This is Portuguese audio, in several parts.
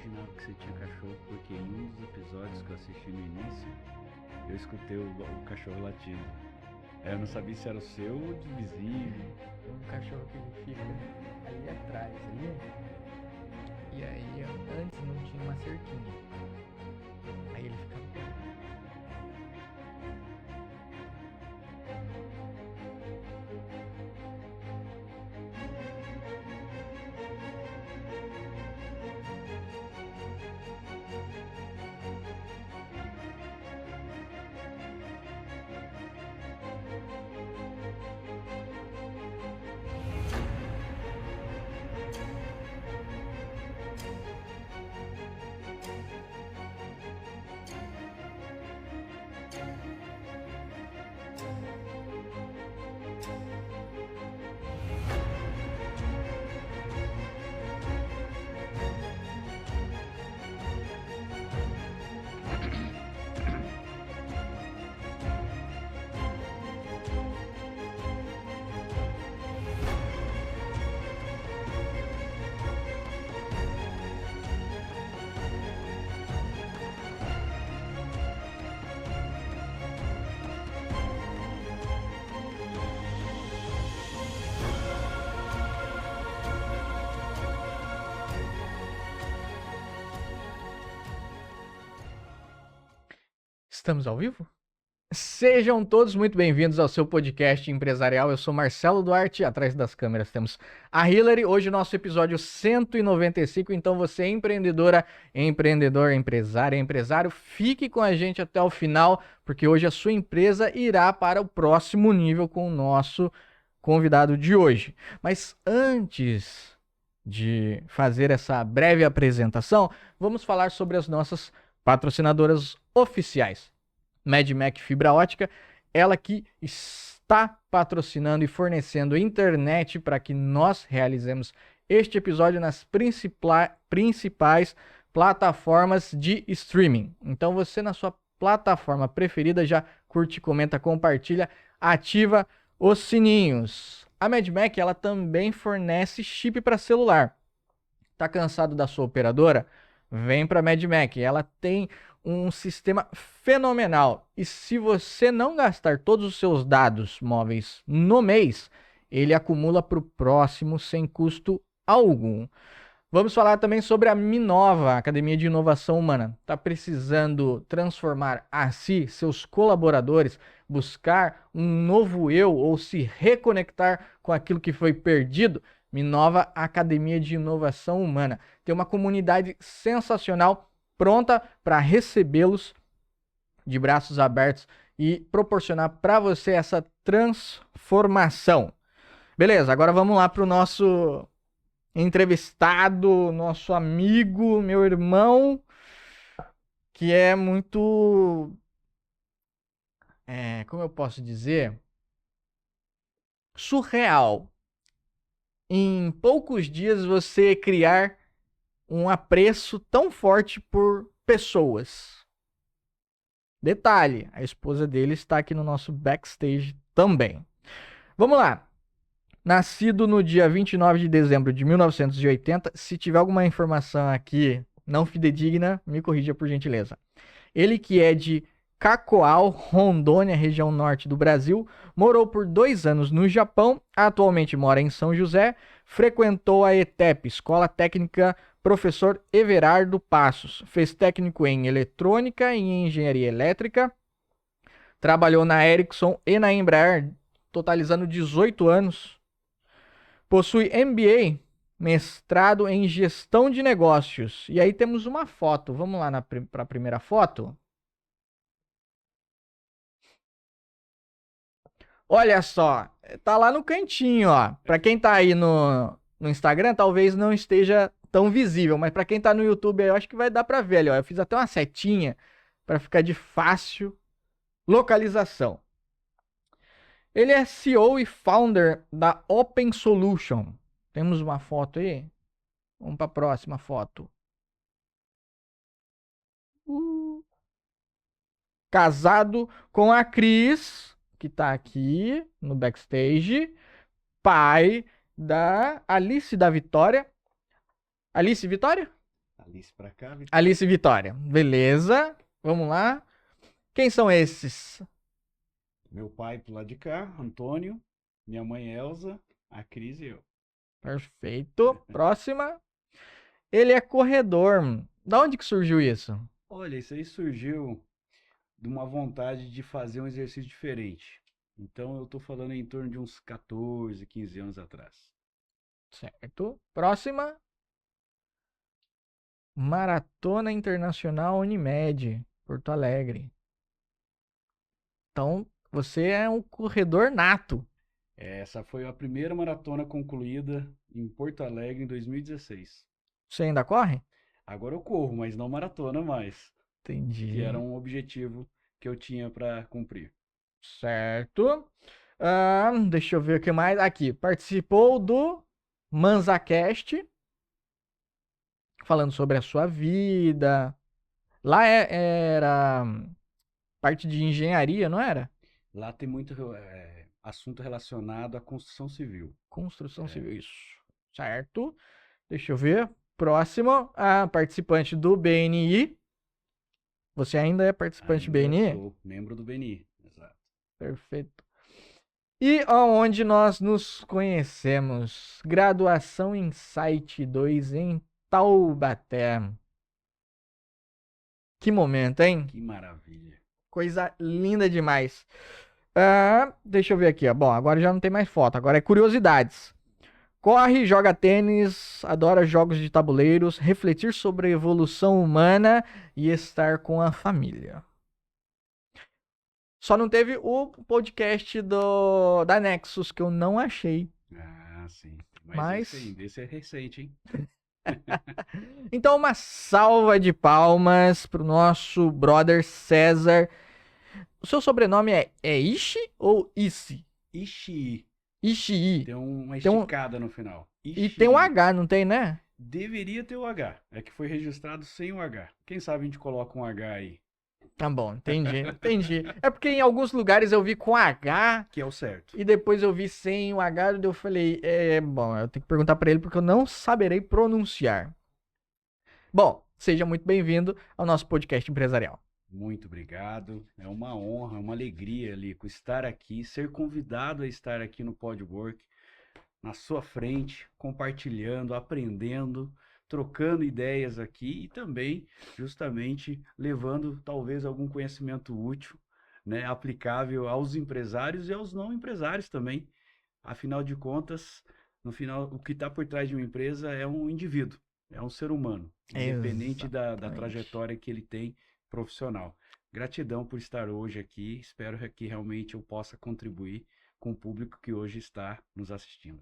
imaginava que você tinha cachorro porque em um dos episódios que eu assisti no início, eu escutei o cachorro latindo. Eu não sabia se era o seu ou de vizinho. O cachorro que ele fica ali atrás, ali. E aí, antes não tinha uma cerquinha. Aí ele fica perto. Estamos ao vivo? Sejam todos muito bem-vindos ao seu podcast empresarial. Eu sou Marcelo Duarte, atrás das câmeras temos a Hillary. Hoje o nosso episódio 195, então você é empreendedora, empreendedor, empresária, empresário, fique com a gente até o final, porque hoje a sua empresa irá para o próximo nível com o nosso convidado de hoje. Mas antes de fazer essa breve apresentação, vamos falar sobre as nossas patrocinadoras oficiais. MedMac Fibra Ótica, ela que está patrocinando e fornecendo internet para que nós realizemos este episódio nas principais plataformas de streaming. Então você na sua plataforma preferida já curte, comenta, compartilha, ativa os sininhos. A MedMac ela também fornece chip para celular. Tá cansado da sua operadora? Vem para a MedMac. Ela tem um sistema fenomenal. E se você não gastar todos os seus dados móveis no mês, ele acumula para o próximo sem custo algum. Vamos falar também sobre a Minova, Academia de Inovação Humana. Está precisando transformar a si, seus colaboradores, buscar um novo eu ou se reconectar com aquilo que foi perdido? Minova Academia de Inovação Humana. Tem uma comunidade sensacional pronta para recebê-los de braços abertos e proporcionar para você essa transformação. Beleza, agora vamos lá para o nosso entrevistado, nosso amigo, meu irmão, que é muito... como eu posso dizer? Surreal. Em poucos dias você criar um apreço tão forte por pessoas. Detalhe, a esposa dele está aqui no nosso backstage também. Vamos lá. Nascido no dia 29 de dezembro de 1980, se tiver alguma informação aqui não fidedigna, me corrija por gentileza. Ele que é de Cacoal, Rondônia, região norte do Brasil, morou por 2 anos no Japão, atualmente mora em São José, frequentou a ETEP, Escola Técnica Professor Everardo Passos, fez técnico em eletrônica e em engenharia elétrica, trabalhou na Ericsson e na Embraer, totalizando 18 anos, possui MBA, mestrado em gestão de negócios, e aí temos uma foto, vamos lá para a primeira foto. Olha só, tá lá no cantinho, ó. Pra quem tá aí no Instagram, talvez não esteja tão visível, mas pra quem tá no YouTube, eu acho que vai dar pra ver ali, ó. Eu fiz até uma setinha pra ficar de fácil localização. Ele é CEO e founder da Open Solution. Temos uma foto aí? Vamos pra próxima foto. Casado com a Cris, que tá aqui no backstage, pai da Alice da Vitória. Alice Vitória? Alice pra cá, Vitória. Alice e Vitória. Beleza. Vamos lá. Quem são esses? Meu pai pro lado de cá, Antônio. Minha mãe Elza, a Cris e eu. Perfeito. Próxima. Ele é corredor. Da onde que surgiu isso? Olha, isso aí surgiu de uma vontade de fazer um exercício diferente. Então eu tô falando em torno de uns 14, 15 anos atrás. Certo. Próxima. Maratona Internacional Unimed, Porto Alegre. Então, você é um corredor nato. Essa foi a primeira maratona concluída em Porto Alegre em 2016. Você ainda corre? Agora eu corro, mas não maratona mais, que era Entendi. um objetivo que eu tinha para cumprir. Certo. Deixa eu ver o que mais. Aqui, participou do ManzaCast, falando sobre a sua vida. Lá era parte de engenharia, não era? Lá tem muito assunto relacionado à construção civil. Construção É, civil, isso. Certo. Deixa eu ver. Próximo, a participante do BNI. Você ainda é participante do ainda BNI? sou membro do BNI, exato. Perfeito. E aonde nós nos conhecemos? Graduação em Site 2 em Taubaté. Que momento, hein? Que maravilha. Coisa linda demais. Deixa eu ver aqui, ó. Bom, agora já não tem mais foto, agora é curiosidades. Corre, joga tênis, adora jogos de tabuleiros, refletir sobre a evolução humana e estar com a família. Só não teve o podcast da Nexus, que eu não achei. Ah, sim. Mas. Esse é recente, hein? Então, uma salva de palmas pro nosso brother César. O seu sobrenome é Ishi ou Ishi? Ishii. Ishii. Tem uma Tem um, esticada no final. e tem um Ishii. H, não tem, né? Deveria ter o H. É que foi registrado sem o H. Quem sabe a gente coloca um H aí, Tá bom, entendi. É porque em alguns lugares eu vi com H que é o certo. e depois eu vi sem o H, e eu falei, bom, eu tenho que perguntar pra ele porque eu não saberei pronunciar. Bom, seja muito bem-vindo ao nosso podcast empresarial. Muito obrigado. É uma honra, uma alegria, Lico, estar aqui, ser convidado a estar aqui no Podwork, na sua frente, compartilhando, aprendendo, trocando ideias aqui e também, justamente, levando talvez algum conhecimento útil, né, aplicável aos empresários e aos não empresários também. Afinal de contas, no final, o que está por trás de uma empresa é um indivíduo, é um ser humano, independente da Exatamente. trajetória que ele tem profissional. Gratidão por estar hoje aqui. Espero que realmente eu possa contribuir com o público que hoje está nos assistindo.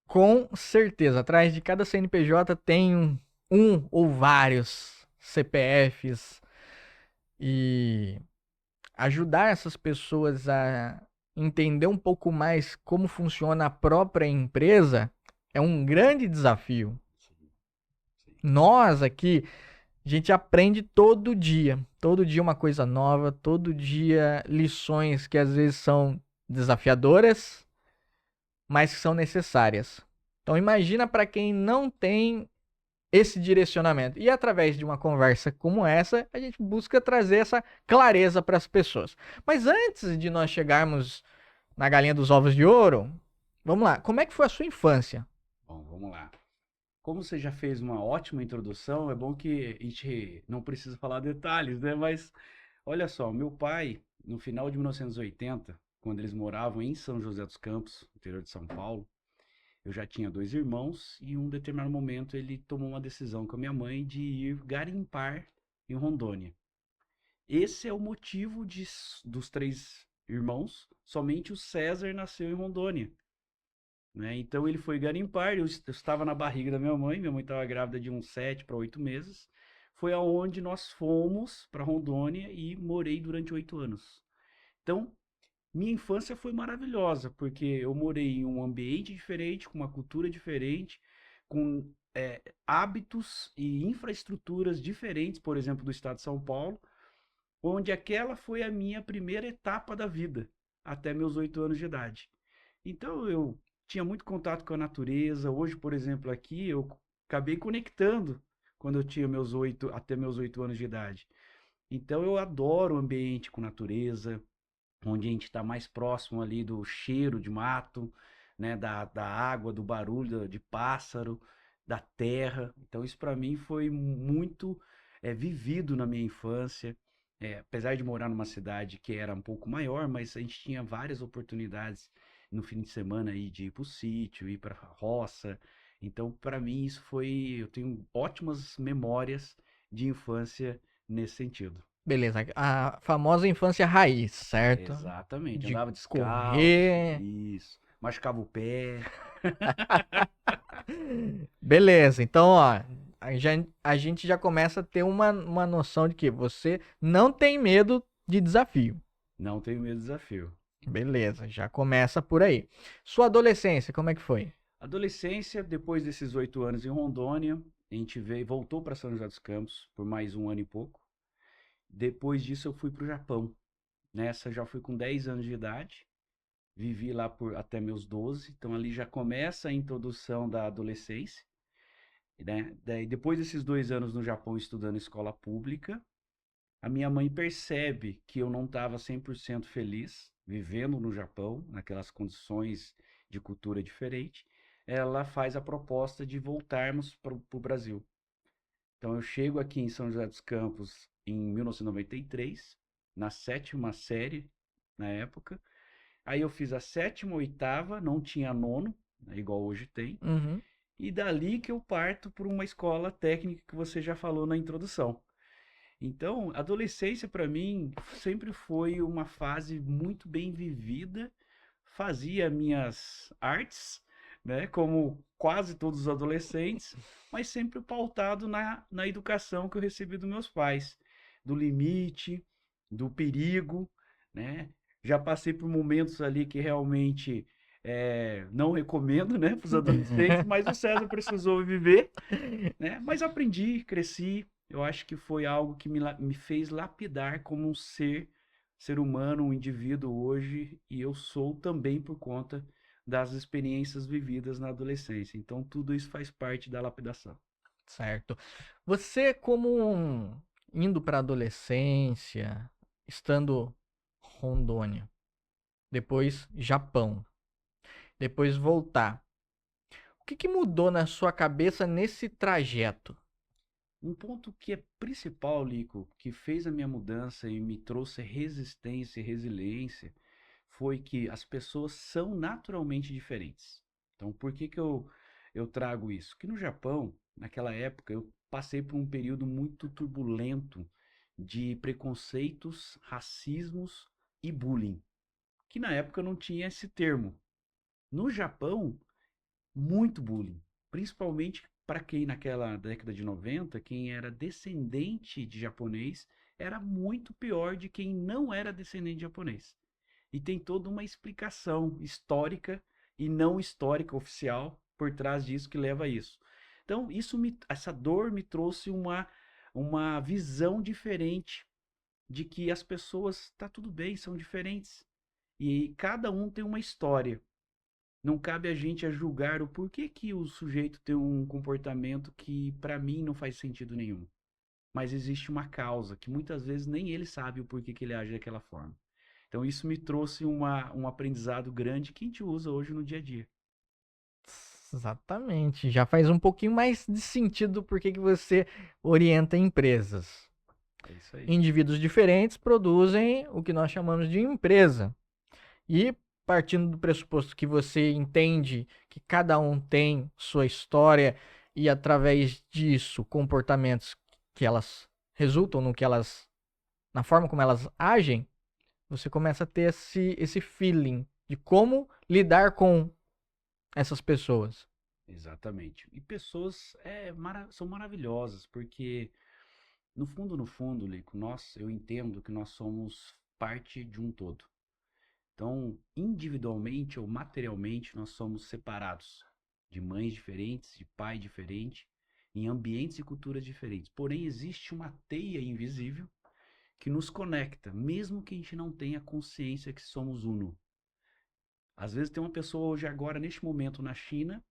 Com certeza, atrás de cada CNPJ tem um ou vários CPFs e ajudar essas pessoas a entender um pouco mais como funciona a própria empresa é um grande desafio. Sim, sim. Nós aqui, a gente aprende todo dia uma coisa nova, todo dia lições que às vezes são desafiadoras, mas que são necessárias. Então imagina para quem não tem esse direcionamento. E através de uma conversa como essa, a gente busca trazer essa clareza para as pessoas. Mas antes de nós chegarmos na galinha dos ovos de ouro, vamos lá. Como é que foi a sua infância? Bom, vamos lá. Como você já fez uma ótima introdução, é bom que a gente não precisa falar detalhes, né? Mas olha só, meu pai, no final de 1980, quando eles moravam em São José dos Campos, interior de São Paulo, eu já tinha 2 irmãos e em um determinado momento ele tomou uma decisão com a minha mãe de ir garimpar em Rondônia. Esse é o motivo dos 3 irmãos, somente o César nasceu em Rondônia, né? Então ele foi garimpar, eu estava na barriga da minha mãe estava grávida de uns 7 para 8 meses. Foi aonde nós fomos para Rondônia e morei durante 8 anos. Então, minha infância foi maravilhosa, porque eu morei em um ambiente diferente, com uma cultura diferente, com hábitos e infraestruturas diferentes, por exemplo, do estado de São Paulo, onde aquela foi a minha primeira etapa da vida, até meus 8 anos de idade. Então eu tinha muito contato com a natureza. Hoje, por exemplo, aqui eu acabei conectando quando eu tinha até meus 8 anos de idade. Então eu adoro o ambiente com natureza, onde a gente está mais próximo ali do cheiro de mato, né, da água, do barulho de pássaro, da terra. Então isso para mim foi muito vivido na minha infância. Apesar de morar numa cidade que era um pouco maior, mas a gente tinha várias oportunidades no fim de semana aí de ir para o sítio, ir para a roça. Então para mim isso eu tenho ótimas memórias de infância nesse sentido. Beleza, a famosa infância raiz, certo? Exatamente, De andava descalço, correr. isso, machucava o pé. Beleza, então, ó, a gente já começa a ter uma noção de que você não tem medo de desafio. Não tenho medo do desafio. Beleza, já começa por aí. Sua adolescência, como é que foi? Adolescência, depois desses 8 anos em Rondônia, a gente voltou para São José dos Campos por mais um ano e pouco. Depois disso eu fui para o Japão. Nessa já fui com 10 anos de idade. Vivi lá por até meus 12. Então ali já começa a introdução da adolescência, né? Daí, depois desses 2 anos no Japão estudando escola pública, a minha mãe percebe que eu não estava 100% feliz vivendo no Japão, naquelas condições de cultura diferente. Ela faz a proposta de voltarmos para o Brasil. Então eu chego aqui em São José dos Campos em 1993, na sétima série na época. Aí eu fiz a sétima, oitava, não tinha nono, né, igual hoje tem. Uhum, E dali que eu parto para uma escola técnica que você já falou na introdução. Então, adolescência para mim sempre foi uma fase muito bem vivida. Fazia minhas artes, né, como quase todos os adolescentes, mas sempre pautado na educação que eu recebi dos meus pais, do limite, do perigo, né? Já passei por momentos ali que realmente não recomendo, né, para os adolescentes, mas o César precisou viver, né? Mas aprendi, cresci. Eu acho que foi algo que me fez lapidar como um ser humano, um indivíduo hoje, e eu sou também por conta das experiências vividas na adolescência. Então, tudo isso faz parte da lapidação. certo. Você, indo para adolescência, estando Rondônia, depois Japão, depois voltar. O que que mudou na sua cabeça nesse trajeto? Um ponto que é principal, Lico, que fez a minha mudança e me trouxe resistência e resiliência, foi que as pessoas são naturalmente diferentes. Então, por que que eu trago isso? Que no Japão, naquela época, eu passei por um período muito turbulento de preconceitos, racismos e bullying, que na época não tinha esse termo. No Japão, muito bullying, principalmente para quem naquela década de 90, quem era descendente de japonês, era muito pior de quem não era descendente de japonês. E tem toda uma explicação histórica e não histórica oficial por trás disso que leva a isso. Então, essa dor me trouxe uma visão diferente de que as pessoas, tá tudo bem, são diferentes. E cada um tem uma história. Não cabe a gente a julgar o porquê que o sujeito tem um comportamento que para mim não faz sentido nenhum. Mas existe uma causa que muitas vezes nem ele sabe o porquê que ele age daquela forma. Então isso me trouxe um aprendizado grande que a gente usa hoje no dia a dia. Exatamente. Já faz um pouquinho mais de sentido porque que você orienta empresas. É isso aí. Indivíduos diferentes produzem o que nós chamamos de empresa. E partindo do pressuposto que você entende que cada um tem sua história e através disso comportamentos que elas resultam no que elas na forma como elas agem, você começa a ter esse feeling de como lidar com essas pessoas. Exatamente. E pessoas são maravilhosas, porque no fundo, Lico, eu entendo que nós somos parte de um todo. Então, individualmente ou materialmente, nós somos separados de mães diferentes, de pai diferente, em ambientes e culturas diferentes. Porém, existe uma teia invisível que nos conecta, mesmo que a gente não tenha consciência que somos uno. Às vezes tem uma pessoa hoje agora neste momento na China,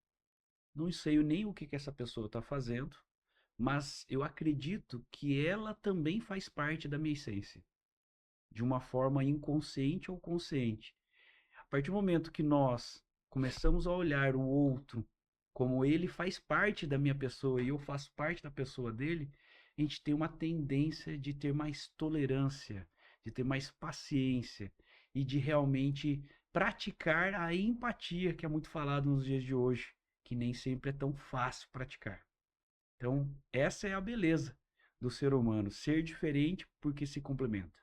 não sei nem o que essa pessoa está fazendo, mas eu acredito que ela também faz parte da minha essência, de uma forma inconsciente ou consciente. A partir do momento que nós começamos a olhar o outro como ele faz parte da minha pessoa e eu faço parte da pessoa dele, a gente tem uma tendência de ter mais tolerância, de ter mais paciência e de realmente praticar a empatia que é muito falado nos dias de hoje, que nem sempre é tão fácil praticar. Então, essa é a beleza do ser humano, ser diferente porque se complementa.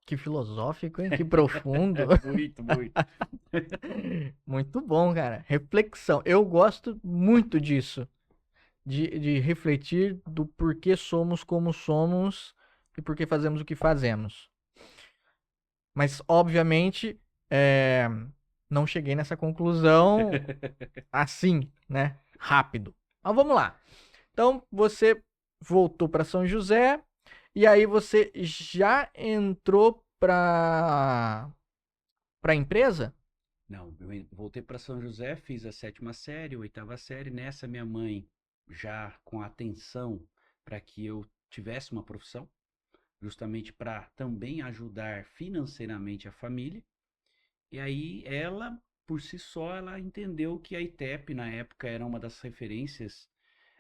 Que filosófico, hein? Que profundo. Muito, muito. Muito bom, cara. Reflexão. Eu gosto muito disso. De refletir do porquê somos como somos e por que fazemos o que fazemos. Mas, obviamente, é, não cheguei nessa conclusão assim, né? Rápido. Mas vamos lá. Então, você voltou para São José e aí você já entrou para a empresa? Não, eu voltei para São José, fiz a sétima série, a oitava série. Nessa, minha mãe, já com atenção para que eu tivesse uma profissão, justamente para também ajudar financeiramente a família. E aí, ela, por si só, ela entendeu que a ITEP, na época, era uma das referências,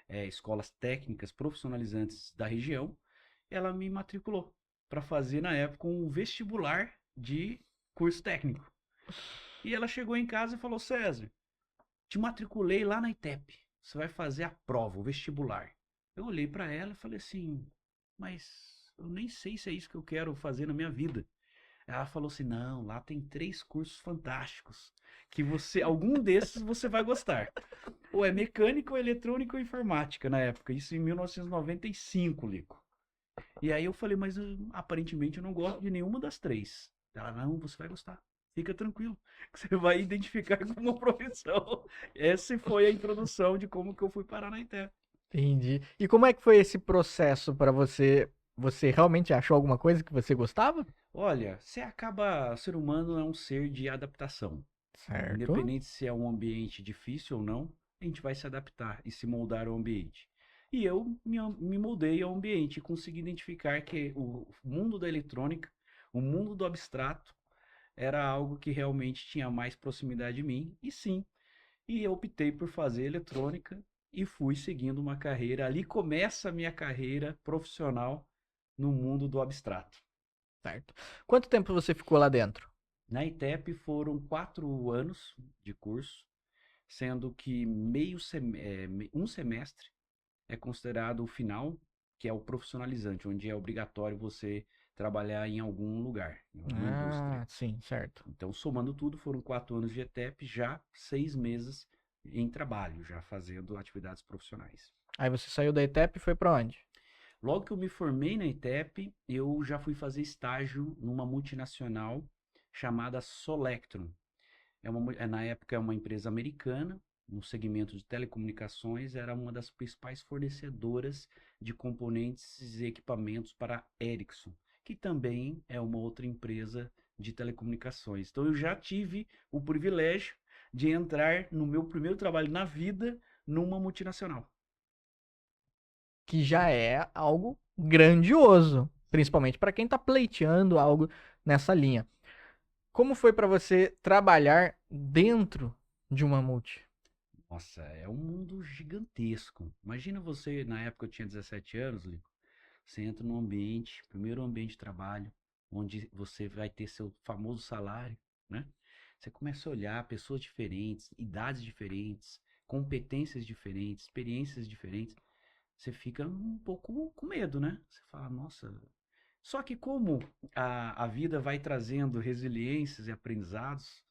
escolas técnicas profissionalizantes da região. Ela me matriculou para fazer, na época, um vestibular de curso técnico. E ela chegou em casa e falou: César, te matriculei lá na ITEP. Você vai fazer a prova, o vestibular. Eu olhei para ela e falei assim: mas eu nem sei se é isso que eu quero fazer na minha vida. Ela falou assim: não, lá tem 3 cursos fantásticos que algum desses você vai gostar. Ou é mecânica, ou eletrônica ou informática na época. Isso em 1995, Lico. E aí eu falei: mas aparentemente eu não gosto de nenhuma das 3. Ela: não, você vai gostar. Fica tranquilo, que você vai identificar como uma profissão. Essa foi a introdução de como que eu fui parar na ITEP. Entendi. E como é que foi esse processo para você? Você realmente achou alguma coisa que você gostava? Olha, o ser humano é um ser de adaptação. Certo. Independente se é um ambiente difícil ou não, a gente vai se adaptar e se moldar ao ambiente. E eu me moldei ao ambiente e consegui identificar que o mundo da eletrônica, o mundo do abstrato, era algo que realmente tinha mais proximidade de mim. E sim, e eu optei por fazer eletrônica e fui seguindo uma carreira. Ali começa a minha carreira profissional no mundo do abstrato. Certo. Quanto tempo você ficou lá dentro? Na ITEP foram 4 anos de curso, sendo que um semestre é considerado o final, que é o profissionalizante, onde é obrigatório você trabalhar em algum lugar, em alguma indústria. Ah, sim, certo. Então, somando tudo, foram 4 anos de ETEP, já 6 meses em trabalho, já fazendo atividades profissionais. Aí você saiu da ETEP e foi para onde? Logo que eu me formei na ITEP, eu já fui fazer estágio numa multinacional chamada Solectron. Na época é uma empresa americana, no segmento de telecomunicações, era uma das principais fornecedoras de componentes e equipamentos para a Ericsson, que também é uma outra empresa de telecomunicações. Então eu já tive o privilégio de entrar no meu primeiro trabalho na vida numa multinacional. Que já é algo grandioso, principalmente para quem está pleiteando algo nessa linha. Como foi para você trabalhar dentro de uma multi? Nossa, é um mundo gigantesco. Imagina você, na época eu tinha 17 anos, Lico, você entra num ambiente, primeiro ambiente de trabalho, onde você vai ter seu famoso salário, né? Você começa a olhar pessoas diferentes, idades diferentes, competências diferentes, experiências diferentes. Você fica um pouco com medo, né? Você fala: nossa. Só que como a vida vai trazendo resiliências e aprendizados,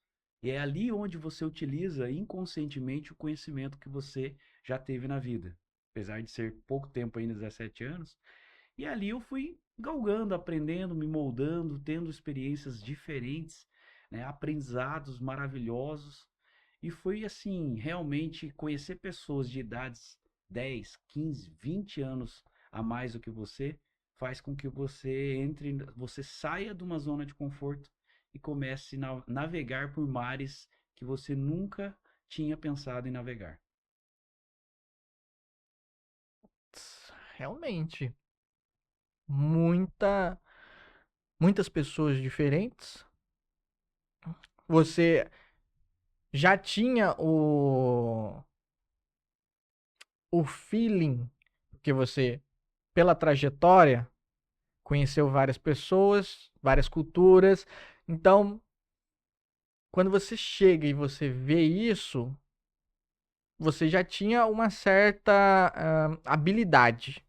e é ali onde você utiliza inconscientemente o conhecimento que você já teve na vida. Apesar de ser pouco tempo ainda, 17 anos, e ali eu fui galgando, aprendendo, me moldando, tendo experiências diferentes, né, aprendizados maravilhosos. E foi assim, realmente conhecer pessoas de idades 10, 15, 20 anos a mais do que você, faz com que você saia de uma zona de conforto e comece a navegar por mares que você nunca tinha pensado em navegar. realmente, muitas pessoas diferentes. Você já tinha o feeling que você, pela trajetória, conheceu várias pessoas, várias culturas. Então, quando você chega e você vê isso, você já tinha uma certa habilidade.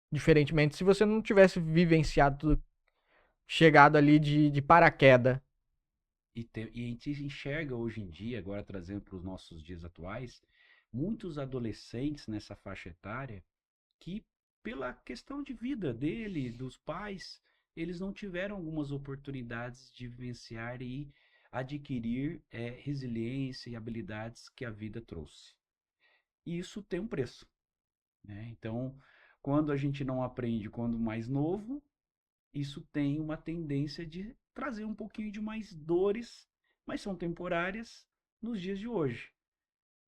Diferentemente se você não tivesse vivenciado tudo, chegado ali de paraquedas. E a gente enxerga hoje em dia, agora trazendo para os nossos dias atuais, muitos adolescentes nessa faixa etária que, pela questão de vida dele, dos pais, eles não tiveram algumas oportunidades de vivenciar e adquirir resiliência e habilidades que a vida trouxe. E isso tem um preço, né? Então, quando a gente não aprende quando mais novo, isso tem uma tendência de trazer um pouquinho de mais dores, mas são temporárias nos dias de hoje,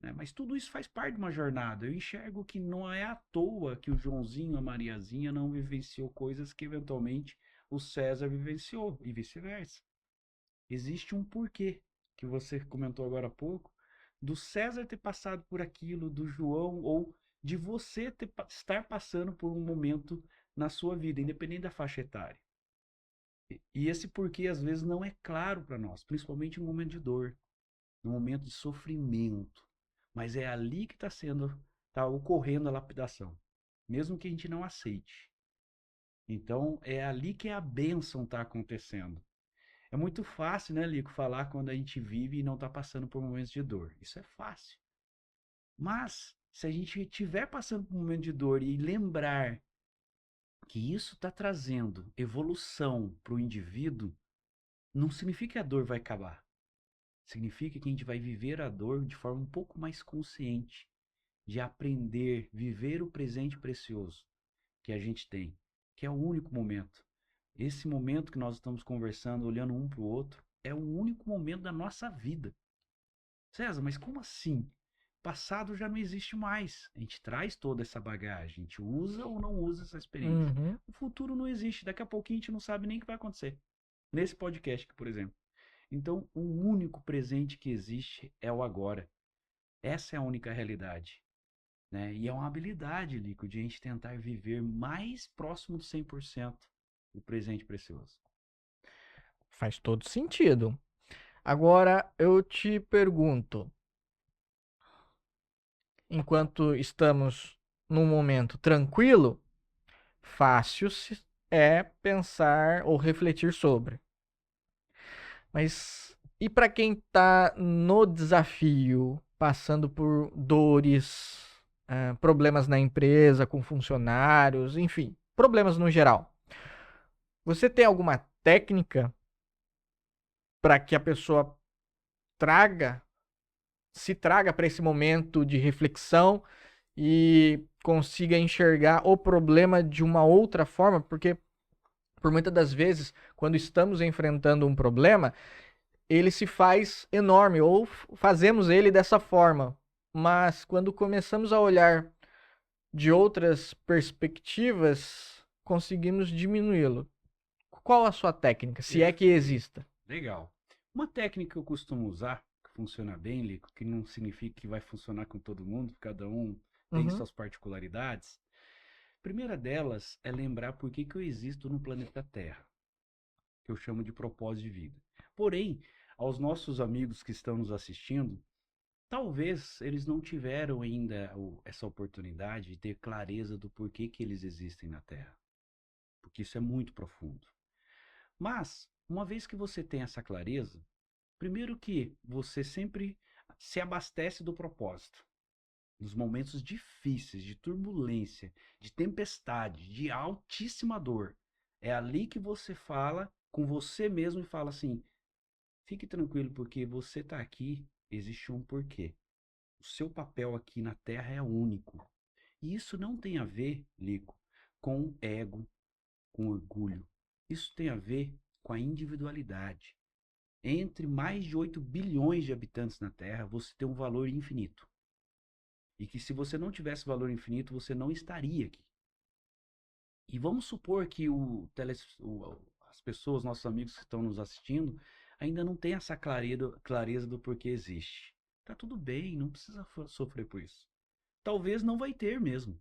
né? Mas tudo isso faz parte de uma jornada. Eu enxergo que não é à toa que o Joãozinho, a Mariazinha não vivenciou coisas que eventualmente o César vivenciou e vice-versa. Existe um porquê que você comentou agora há pouco do César ter passado por aquilo, do João ou de você estar passando por um momento na sua vida, independente da faixa etária. E esse porquê às vezes não é claro para nós, principalmente no momento de dor, no momento de sofrimento. Mas é ali que está ocorrendo a lapidação, mesmo que a gente não aceite. Então é ali que a bênção está acontecendo. É muito fácil, né, Lico, falar quando a gente vive e não está passando por momentos de dor. Isso é fácil. Mas se a gente estiver passando por um momento de dor e lembrar que isso está trazendo evolução para o indivíduo, não significa que a dor vai acabar. Significa que a gente vai viver a dor de forma um pouco mais consciente, de aprender, viver o presente precioso que a gente tem, que é o único momento. Esse momento que nós estamos conversando, olhando um para o outro, é o único momento da nossa vida. César, mas como assim? Passado já não existe mais. A gente traz toda essa bagagem, a gente usa ou não usa essa experiência. Uhum. O futuro não existe, daqui a pouquinho a gente não sabe nem o que vai acontecer. Nesse podcast, por exemplo. Então, o único presente que existe é o agora. Essa é a única realidade, né? E é uma habilidade, Lico, de a gente tentar viver mais próximo do 100% o presente precioso. Faz todo sentido. Agora eu te pergunto, enquanto estamos num momento tranquilo, fácil é pensar ou refletir sobre. Mas e para quem está no desafio, passando por dores, problemas na empresa, com funcionários, enfim, problemas no geral? Você tem alguma técnica para que a pessoa traga, se traga para esse momento de reflexão e consiga enxergar o problema de uma outra forma? Porque por muitas das vezes, quando estamos enfrentando um problema, ele se faz enorme ou fazemos ele dessa forma. Mas quando começamos a olhar de outras perspectivas, conseguimos diminuí-lo. Qual a sua técnica, se é que Perfeito. exista? Legal. Uma técnica que eu costumo usar, que funciona bem, Lico, que não significa que vai funcionar com todo mundo, cada um tem Uhum. suas particularidades. A primeira delas é lembrar por que eu existo no planeta Terra, que eu chamo de propósito de vida. Porém, aos nossos amigos que estão nos assistindo, talvez eles não tiveram ainda essa oportunidade de ter clareza do porquê que eles existem na Terra, porque isso é muito profundo. Mas, uma vez que você tem essa clareza, primeiro que você sempre se abastece do propósito. Nos momentos difíceis, de turbulência, de tempestade, de altíssima dor. É ali que você fala com você mesmo e fala assim: fique tranquilo, porque você está aqui, existe um porquê. O seu papel aqui na Terra é único. E isso não tem a ver, Lico, com ego, com orgulho. Isso tem a ver com a individualidade. Entre mais de 8 bilhões de habitantes na Terra, você tem um valor infinito. E que se você não tivesse valor infinito, você não estaria aqui. E vamos supor que as pessoas, nossos amigos que estão nos assistindo, ainda não têm essa clareza do porquê existe. Tá tudo bem, não precisa sofrer por isso. Talvez não vai ter mesmo,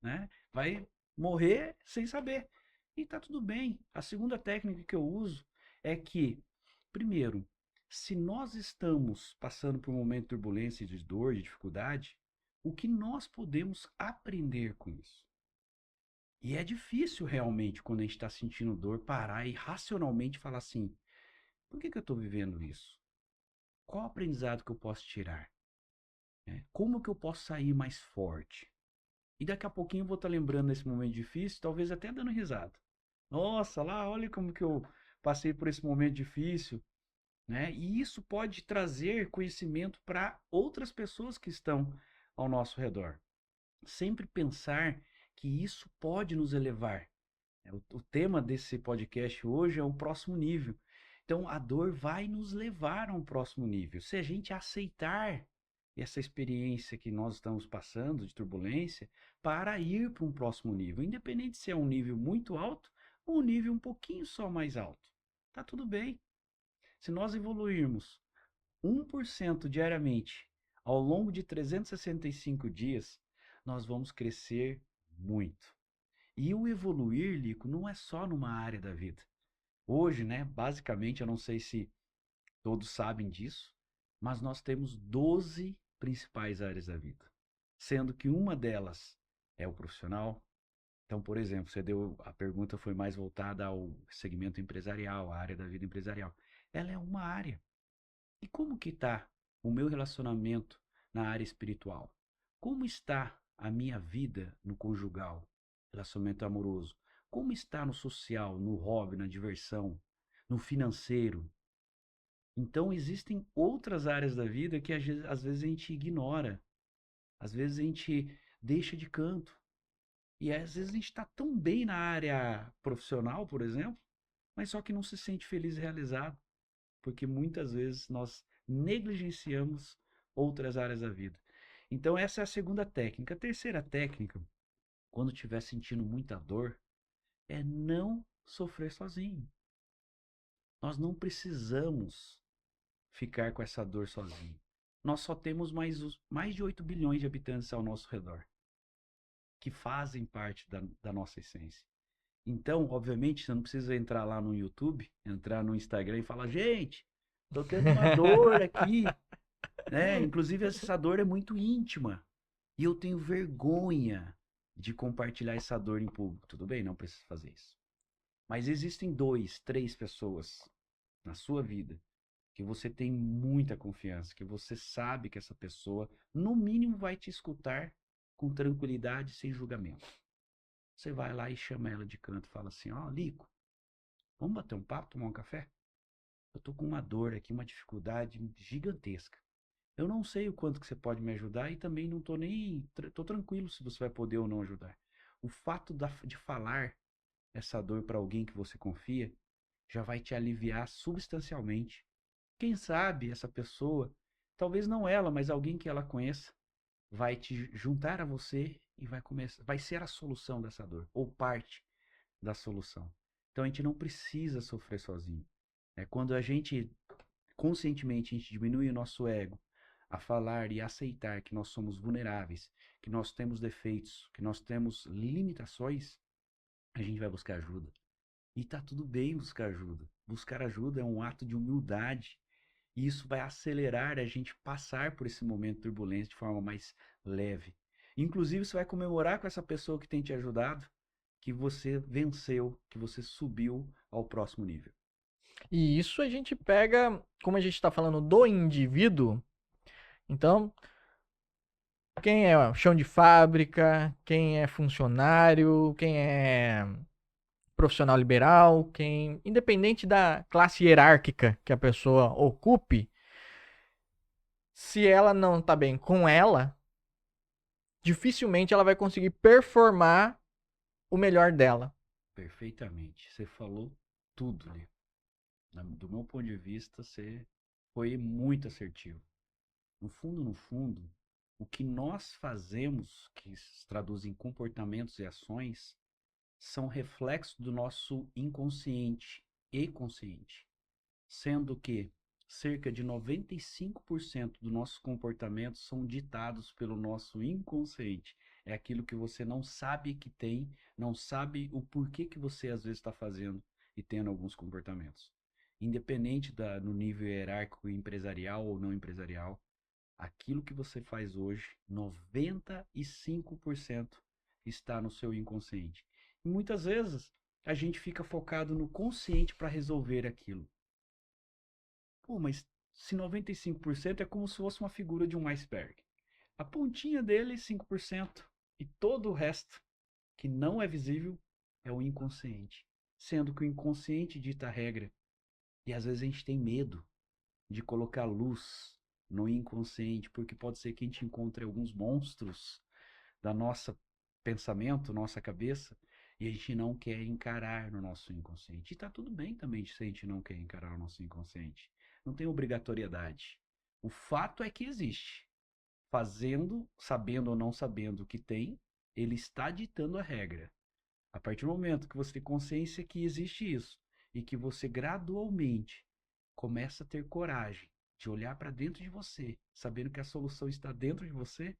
né? Vai morrer sem saber. E tá tudo bem. A segunda técnica que eu uso é que, primeiro, se nós estamos passando por um momento de turbulência, de dor, de dificuldade, o que nós podemos aprender com isso? E é difícil realmente, quando a gente está sentindo dor, parar e racionalmente falar assim: por que eu estou vivendo isso? Qual o aprendizado que eu posso tirar? Né? Como que eu posso sair mais forte? E daqui a pouquinho eu vou estar lembrando desse momento difícil, talvez até dando risada. Nossa, lá, olha como que eu passei por esse momento difícil, né? E isso pode trazer conhecimento para outras pessoas que estão ao nosso redor. Sempre pensar que isso pode nos elevar. O tema desse podcast hoje é o próximo nível. Então, a dor vai nos levar a um próximo nível. Se a gente aceitar essa experiência que nós estamos passando de turbulência para ir para um próximo nível, independente se é um nível muito alto ou um nível um pouquinho só mais alto. Tá tudo bem. Se nós evoluirmos 1% diariamente ao longo de 365 dias, nós vamos crescer muito. E o evoluir, Lico, não é só numa área da vida. Hoje, né, basicamente, eu não sei se todos sabem disso, mas nós temos 12 principais áreas da vida. Sendo que uma delas é o profissional. Então, por exemplo, a pergunta foi mais voltada ao segmento empresarial, à área da vida empresarial. Ela é uma área. E como que está o meu relacionamento na área espiritual? Como está a minha vida no conjugal, relacionamento amoroso? Como está no social, no hobby, na diversão, no financeiro? Então existem outras áreas da vida que às vezes a gente ignora, às vezes a gente deixa de canto. E às vezes a gente está tão bem na área profissional, por exemplo, mas só que não se sente feliz e realizado porque muitas vezes nós negligenciamos outras áreas da vida. Então, essa é a segunda técnica. A terceira técnica, quando estiver sentindo muita dor, é não sofrer sozinho. Nós não precisamos ficar com essa dor sozinho. Nós só temos mais de 8 bilhões de habitantes ao nosso redor, que fazem parte da nossa essência. Então, obviamente, você não precisa entrar lá no YouTube, entrar no Instagram e falar, gente, tô tendo uma dor aqui, né? Inclusive, essa dor é muito íntima. E eu tenho vergonha de compartilhar essa dor em público. Tudo bem, não precisa fazer isso. Mas existem 2, 3 pessoas na sua vida que você tem muita confiança, que você sabe que essa pessoa, no mínimo, vai te escutar com tranquilidade, sem julgamento. Você vai lá e chama ela de canto e fala assim, ó, Lico, vamos bater um papo, tomar um café? Eu tô com uma dor aqui, uma dificuldade gigantesca. Eu não sei o quanto que você pode me ajudar e também não tô nem, tô tranquilo se você vai poder ou não ajudar. O fato de falar essa dor para alguém que você confia já vai te aliviar substancialmente. Quem sabe essa pessoa, talvez não ela, mas alguém que ela conheça, vai te juntar a você e vai ser a solução dessa dor, ou parte da solução. Então a gente não precisa sofrer sozinho. É quando a gente conscientemente a gente diminui o nosso ego a falar e aceitar que nós somos vulneráveis, que nós temos defeitos, que nós temos limitações, a gente vai buscar ajuda. E tá tudo bem buscar ajuda. Buscar ajuda é um ato de humildade. E isso vai acelerar a gente passar por esse momento turbulento de forma mais leve. Inclusive, você vai comemorar com essa pessoa que tem te ajudado, que você venceu, que você subiu ao próximo nível. E isso a gente pega, como a gente está falando do indivíduo, então, quem é chão de fábrica, quem é funcionário, quem é profissional liberal, quem, independente da classe hierárquica que a pessoa ocupe, se ela não tá bem com ela, dificilmente ela vai conseguir performar o melhor dela. Perfeitamente. Você falou tudo ali. Do meu ponto de vista, você foi muito assertivo. No fundo, O que nós fazemos, que se traduz em comportamentos e ações, são reflexos do nosso inconsciente e consciente, sendo que cerca de 95% dos nossos comportamentos são ditados pelo nosso inconsciente. É aquilo que você não sabe que tem, não sabe o porquê que você às vezes está fazendo e tendo alguns comportamentos. Independente no nível hierárquico empresarial ou não empresarial, aquilo que você faz hoje, 95% está no seu inconsciente. E muitas vezes a gente fica focado no consciente para resolver aquilo. Pô, mas se 95% é como se fosse uma figura de um iceberg. A pontinha dele, 5%. E todo o resto, que não é visível, é o inconsciente. Sendo que o inconsciente dita a regra. E às vezes a gente tem medo de colocar luz no inconsciente, porque pode ser que a gente encontre alguns monstros da nossa pensamento, nossa cabeça, e a gente não quer encarar no nosso inconsciente. E tá tudo bem também se a gente não quer encarar o nosso inconsciente. Não tem obrigatoriedade. O fato é que existe. Fazendo, sabendo ou não sabendo o que tem, ele está ditando a regra. A partir do momento que você tem consciência que existe isso e que você gradualmente começa a ter coragem de olhar para dentro de você, sabendo que a solução está dentro de você,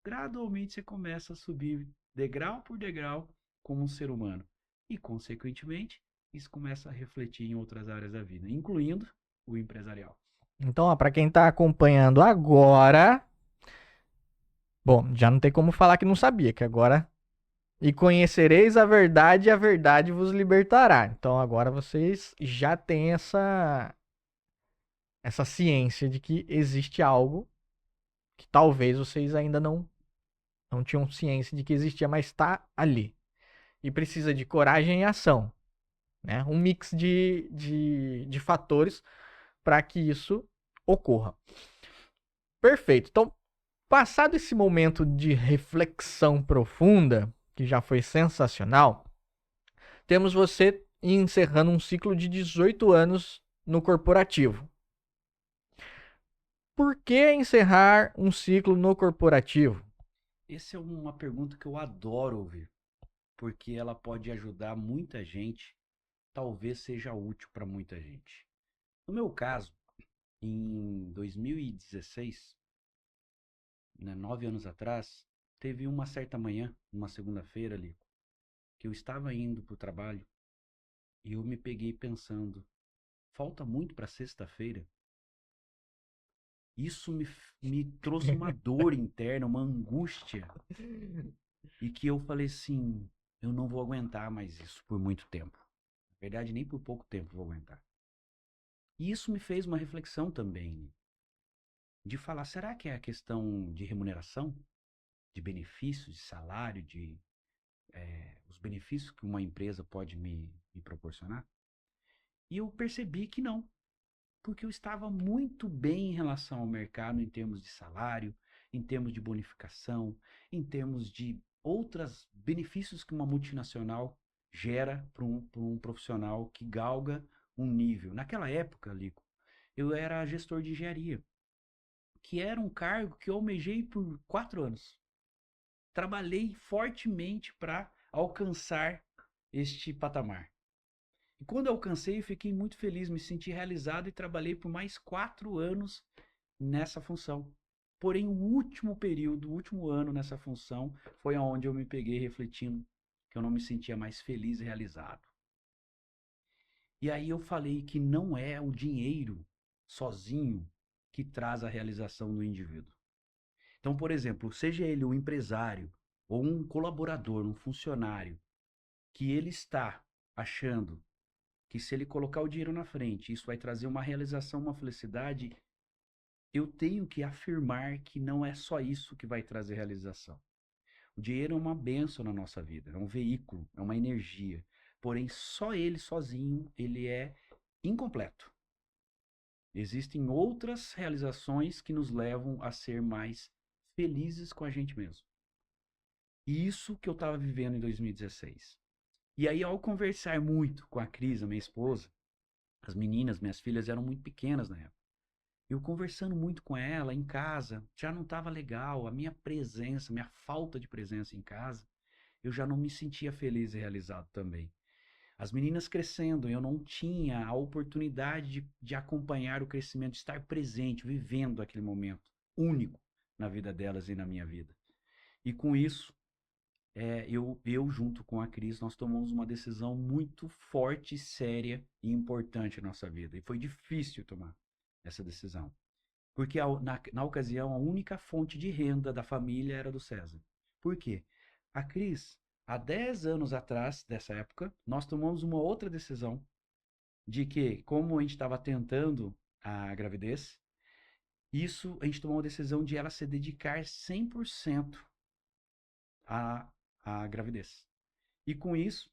gradualmente você começa a subir degrau por degrau como um ser humano. E, consequentemente, isso começa a refletir em outras áreas da vida, incluindo o empresarial. Então, para quem está acompanhando agora, bom, já não tem como falar que não sabia, que agora e conhecereis a verdade e a verdade vos libertará. Então, agora vocês já têm essa ciência de que existe algo que talvez vocês ainda não tinham ciência de que existia, mas está ali. E precisa de coragem e ação, né? Um mix de fatores para que isso ocorra. Perfeito. Então, passado esse momento de reflexão profunda, que já foi sensacional, temos você encerrando um ciclo de 18 anos no corporativo. Por que encerrar um ciclo no corporativo? Essa é uma pergunta que eu adoro ouvir, porque ela pode ajudar muita gente, talvez seja útil para muita gente. No meu caso, em 2016, né, 9 anos atrás, teve uma certa manhã, uma segunda-feira ali, que eu estava indo para o trabalho e eu me peguei pensando, falta muito para sexta-feira? Isso me trouxe uma dor interna, uma angústia, e que eu falei assim, eu não vou aguentar mais isso por muito tempo. Na verdade, nem por pouco tempo vou aguentar. E isso me fez uma reflexão também, de falar, será que é a questão de remuneração, de benefícios, de salário, os benefícios que uma empresa pode me proporcionar? E eu percebi que não, porque eu estava muito bem em relação ao mercado em termos de salário, em termos de bonificação, em termos de outros benefícios que uma multinacional gera para um profissional que galga um nível. Naquela época, Lico, eu era gestor de engenharia, que era um cargo que eu almejei por 4 anos. Trabalhei fortemente para alcançar este patamar. E quando eu alcancei, eu fiquei muito feliz, me senti realizado e trabalhei por mais 4 anos nessa função. Porém, o último período, o último ano nessa função, foi onde eu me peguei refletindo que eu não me sentia mais feliz e realizado. E aí eu falei que não é o dinheiro sozinho que traz a realização do indivíduo. Então, por exemplo, seja ele um empresário ou um colaborador, um funcionário, que ele está achando que se ele colocar o dinheiro na frente, isso vai trazer uma realização, uma felicidade, eu tenho que afirmar que não é só isso que vai trazer realização. O dinheiro é uma bênção na nossa vida, é um veículo, é uma energia. Porém, só ele sozinho, ele é incompleto. Existem outras realizações que nos levam a ser mais felizes com a gente mesmo. E isso que eu estava vivendo em 2016. E aí, ao conversar muito com a Cris, a minha esposa, as meninas, minhas filhas eram muito pequenas na época. Eu conversando muito com ela em casa, já não estava legal, a minha presença, minha falta de presença em casa, eu já não me sentia feliz e realizado também. As meninas crescendo, eu não tinha a oportunidade de acompanhar o crescimento, de estar presente, vivendo aquele momento único na vida delas e na minha vida. E com isso, eu junto com a Cris, nós tomamos uma decisão muito forte, séria e importante na nossa vida. E foi difícil tomar essa decisão. Porque na ocasião, a única fonte de renda da família era do César. Por quê? A Cris, há 10 anos atrás, dessa época, nós tomamos uma outra decisão de que, como a gente estava tentando a gravidez, isso a gente tomou a decisão de ela se dedicar 100% à, à gravidez. E com isso,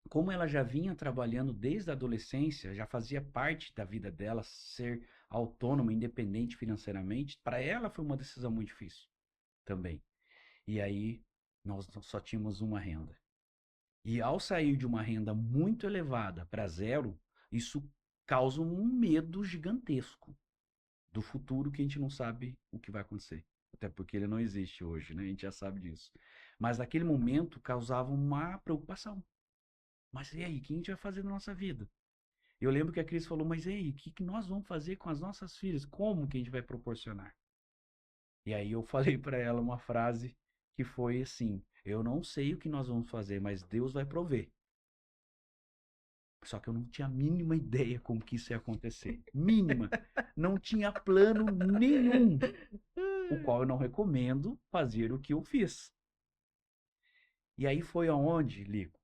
como ela já vinha trabalhando desde a adolescência, já fazia parte da vida dela ser autônoma, independente financeiramente, para ela foi uma decisão muito difícil também. E aí nós só tínhamos uma renda. E ao sair de uma renda muito elevada para zero, isso causa um medo gigantesco do futuro que a gente não sabe o que vai acontecer. Até porque ele não existe hoje, né? A gente já sabe disso. Mas naquele momento causava uma preocupação. Mas e aí, o que a gente vai fazer na nossa vida? Eu lembro que a Cris falou, mas e aí, o que nós vamos fazer com as nossas filhas? Como que a gente vai proporcionar? E aí eu falei para ela uma frase que foi assim, eu não sei o que nós vamos fazer, mas Deus vai prover. Só que eu não tinha a mínima ideia como que isso ia acontecer. Mínima. Não tinha plano nenhum. O qual eu não recomendo fazer o que eu fiz. E aí foi aonde, Lico,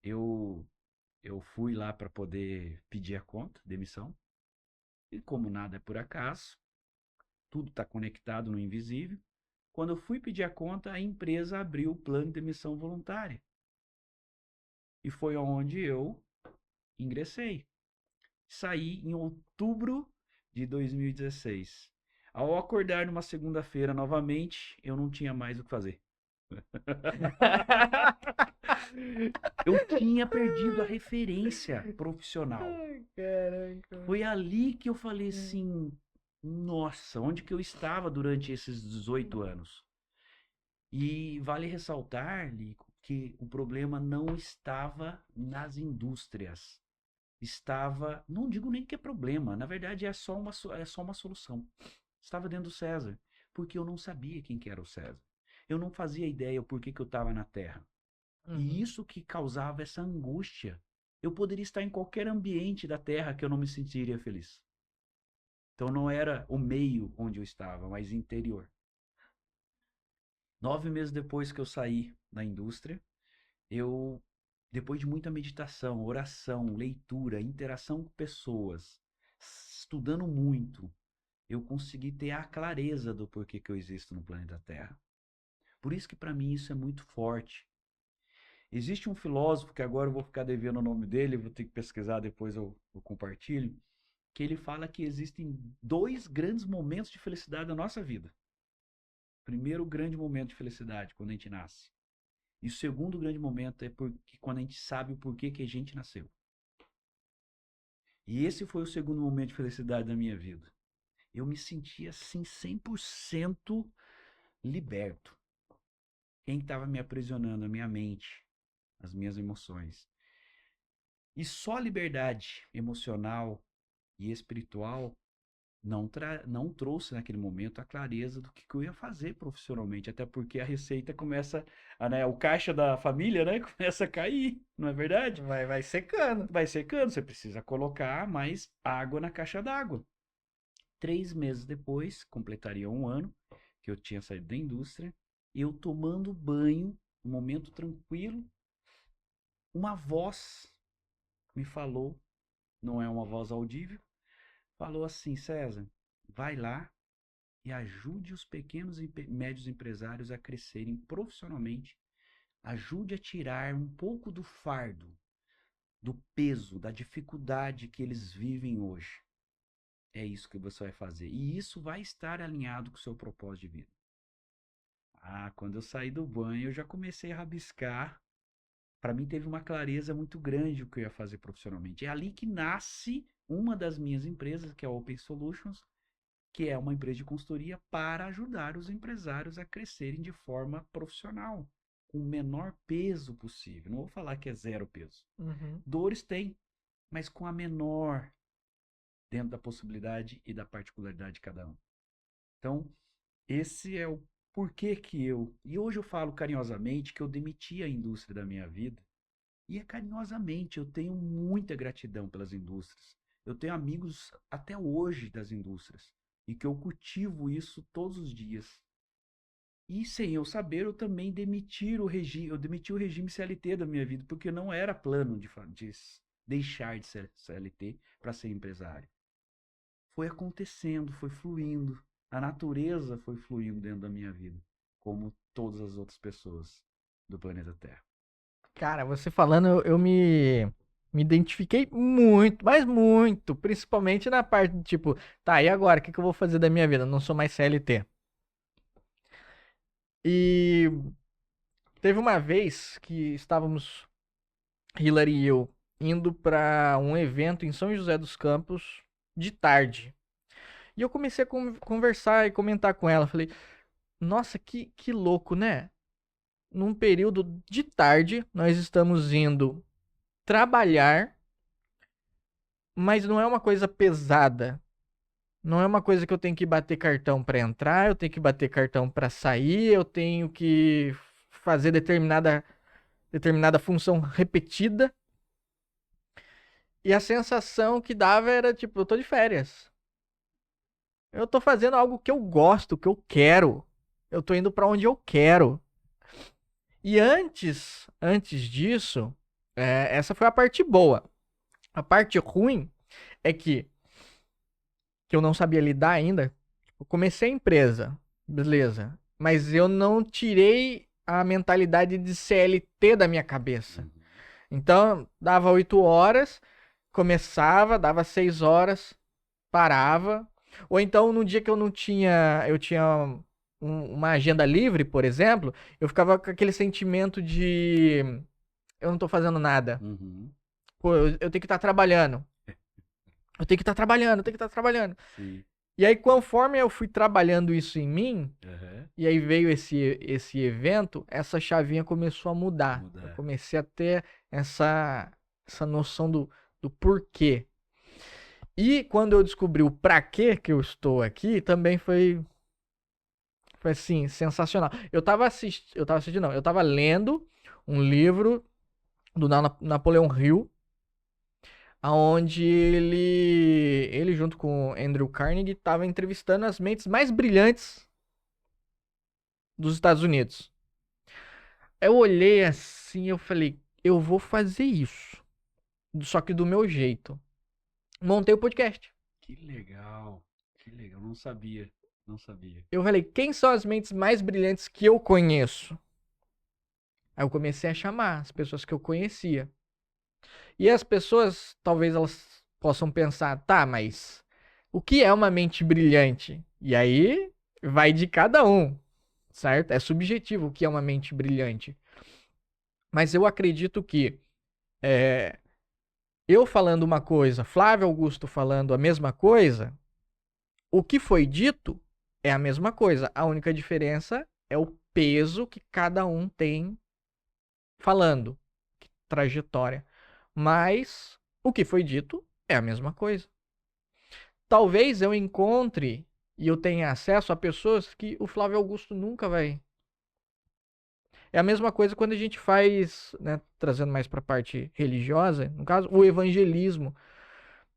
eu, eu fui lá para poder pedir a conta, demissão. E como nada é por acaso, tudo está conectado no invisível. Quando eu fui pedir a conta, a empresa abriu o plano de demissão voluntária. E foi onde eu ingressei. Saí em outubro de 2016. Ao acordar numa segunda-feira novamente, eu não tinha mais o que fazer. Eu tinha perdido a referência profissional. Ai, caraca. Foi ali que eu falei assim: nossa, onde que eu estava durante esses 18 anos? E vale ressaltar, Lico, que o problema não estava nas indústrias. Estava, não digo nem que é problema, na verdade é só uma solução. Estava dentro do César, porque eu não sabia quem que era o César. Eu não fazia ideia o porquê que eu estava na Terra. E isso que causava essa angústia. Eu poderia estar em qualquer ambiente da Terra que eu não me sentiria feliz. Então não era o meio onde eu estava, mas interior. 9 meses depois que eu saí da indústria, eu, depois de muita meditação, oração, leitura, interação com pessoas, estudando muito, eu consegui ter a clareza do porquê que eu existo no planeta Terra. Por isso que para mim isso é muito forte. Existe um filósofo, que agora eu vou ficar devendo o nome dele, vou ter que pesquisar, depois eu compartilho, que ele fala que existem dois grandes momentos de felicidade na nossa vida. Primeiro grande momento de felicidade, quando a gente nasce. E o segundo grande momento é porque quando a gente sabe o porquê que a gente nasceu. E esse foi o segundo momento de felicidade da minha vida. Eu me senti assim 100% liberto. Quem estava me aprisionando? A minha mente, as minhas emoções. E só a liberdade emocional e espiritual não trouxe naquele momento a clareza do que eu ia fazer profissionalmente, até porque a receita começa, né, o caixa da família, né, começa a cair, não é verdade? Vai secando. Vai secando, você precisa colocar mais água na caixa d'água. 3 meses depois, completaria um ano que eu tinha saído da indústria, eu tomando banho, um momento tranquilo, uma voz me falou, não é uma voz audível, falou assim: César, vai lá e ajude os pequenos e médios empresários a crescerem profissionalmente, ajude a tirar um pouco do fardo, do peso, da dificuldade que eles vivem hoje. É isso que você vai fazer. E isso vai estar alinhado com o seu propósito de vida. Ah, quando eu saí do banho, eu já comecei a rabiscar. Para mim teve uma clareza muito grande o que eu ia fazer profissionalmente. É ali que nasce uma das minhas empresas, que é a Open Solutions, que é uma empresa de consultoria para ajudar os empresários a crescerem de forma profissional, com o menor peso possível. Não vou falar que é zero peso. Uhum. Dores tem, mas com a menor, dentro da possibilidade e da particularidade de cada um. Então, esse é o porquê que e hoje eu falo carinhosamente que eu demiti a indústria da minha vida, e é carinhosamente, eu tenho muita gratidão pelas indústrias. Eu tenho amigos até hoje das indústrias, e que eu cultivo isso todos os dias. E sem eu saber, eu também eu demiti o regime CLT da minha vida, porque não era plano de deixar de ser CLT para ser empresário. Foi acontecendo, foi fluindo. A natureza foi fluindo dentro da minha vida, como todas as outras pessoas do planeta Terra. Cara, você falando, eu me identifiquei muito, mas muito, principalmente na parte do tipo, tá, e agora, o que que eu vou fazer da minha vida? Eu não sou mais CLT. E teve uma vez que estávamos, Hillary e eu, indo pra um evento em São José dos Campos de tarde. E eu comecei a conversar e comentar com ela. Falei, nossa, que louco, né? Num período de tarde, nós estamos indo trabalhar, mas não é uma coisa pesada. Não é uma coisa que eu tenho que bater cartão pra entrar, eu tenho que bater cartão pra sair, eu tenho que fazer determinada função repetida. E a sensação que dava era tipo, eu tô de férias. Eu tô fazendo algo que eu gosto, que eu quero. Eu tô indo pra onde eu quero. E antes disso, essa foi a parte boa. A parte ruim é que eu não sabia lidar ainda. Eu comecei a empresa, beleza. Mas eu não tirei a mentalidade de CLT da minha cabeça. Uhum. Então, dava 8 horas, começava, dava 6 horas, parava. Ou então, no dia que eu tinha uma agenda livre, por exemplo, eu ficava com aquele sentimento de eu não tô fazendo nada. Uhum. Pô, eu tenho que estar trabalhando. Eu tenho que estar trabalhando, eu tenho que estar trabalhando. Sim. E aí, conforme eu fui trabalhando isso em mim, Uhum. e aí veio esse evento, essa chavinha começou a mudar. Eu Mudar. comecei a ter essa noção do porquê. E quando eu descobri o pra quê que eu estou aqui, também foi assim, sensacional. Eu tava lendo um livro do Napoleão Hill, onde ele junto com Andrew Carnegie estava entrevistando as mentes mais brilhantes dos Estados Unidos. Eu olhei assim, eu falei, eu vou fazer isso, só que do meu jeito. Montei o podcast. Que legal. Que legal. Não sabia. Não sabia. Eu falei, quem são as mentes mais brilhantes que eu conheço? Aí eu comecei a chamar as pessoas que eu conhecia. E as pessoas, talvez elas possam pensar, tá, mas o que é uma mente brilhante? E aí vai de cada um, certo? É subjetivo o que é uma mente brilhante. Mas eu acredito que é, eu falando uma coisa, Flávio Augusto falando a mesma coisa, o que foi dito é a mesma coisa. A única diferença é o peso que cada um tem falando, trajetória. Mas o que foi dito é a mesma coisa. Talvez eu encontre e eu tenha acesso a pessoas que o Flávio Augusto nunca vai. É a mesma coisa quando a gente faz, né, trazendo mais para a parte religiosa, no caso, o evangelismo.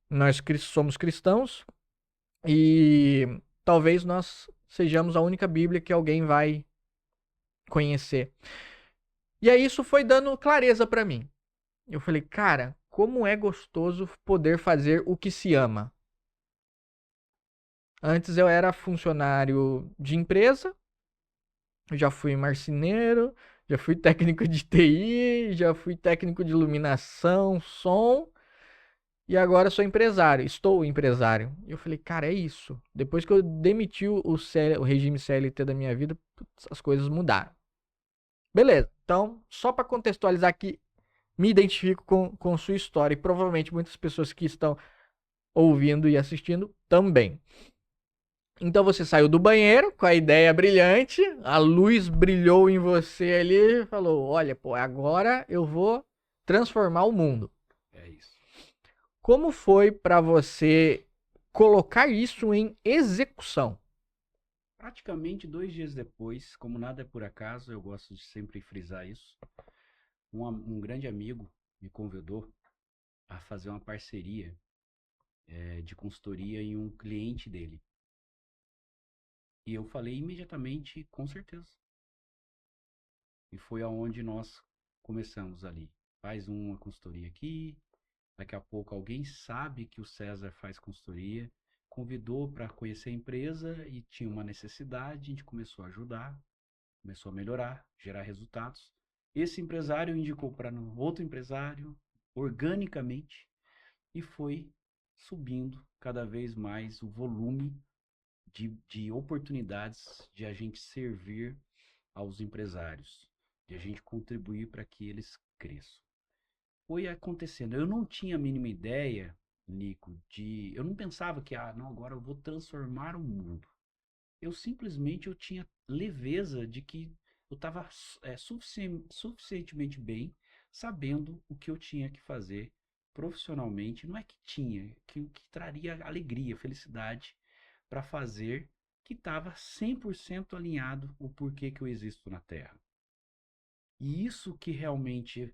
Nós somos cristãos e talvez nós sejamos a única Bíblia que alguém vai conhecer. E aí isso foi dando clareza para mim. Eu falei, cara, como é gostoso poder fazer o que se ama. Antes eu era funcionário de empresa, já fui marceneiro, já fui técnico de TI, já fui técnico de iluminação, som, e agora sou empresário, estou empresário. E eu falei, cara, é isso. Depois que eu demiti o regime CLT da minha vida, putz, as coisas mudaram. Beleza, então, só para contextualizar aqui, me identifico com sua história e provavelmente muitas pessoas que estão ouvindo e assistindo também. Então você saiu do banheiro com a ideia brilhante, a luz brilhou em você ali e falou: olha, pô, agora eu vou transformar o mundo. É isso. Como foi para você colocar isso em execução? Praticamente 2 dias depois, como nada é por acaso, eu gosto de sempre frisar isso. Um grande amigo me convidou a fazer uma parceria de consultoria em um cliente dele. E eu falei imediatamente, com certeza. E foi aonde nós começamos ali. Faz uma consultoria aqui, daqui a pouco alguém sabe que o César faz consultoria, convidou para conhecer a empresa e tinha uma necessidade, a gente começou a ajudar, começou a melhorar, gerar resultados. Esse empresário indicou para outro empresário, organicamente, e foi subindo cada vez mais o volume de oportunidades de a gente servir aos empresários, de a gente contribuir para que eles cresçam. Foi acontecendo. Eu não tinha a mínima ideia, Nico, eu não pensava que, não, agora eu vou transformar o mundo. Eu tinha leveza de que eu estava suficientemente bem, sabendo o que eu tinha que fazer profissionalmente. Não é que tinha, que traria alegria, felicidade para fazer, que estava 100% alinhado o porquê que eu existo na Terra. E isso que realmente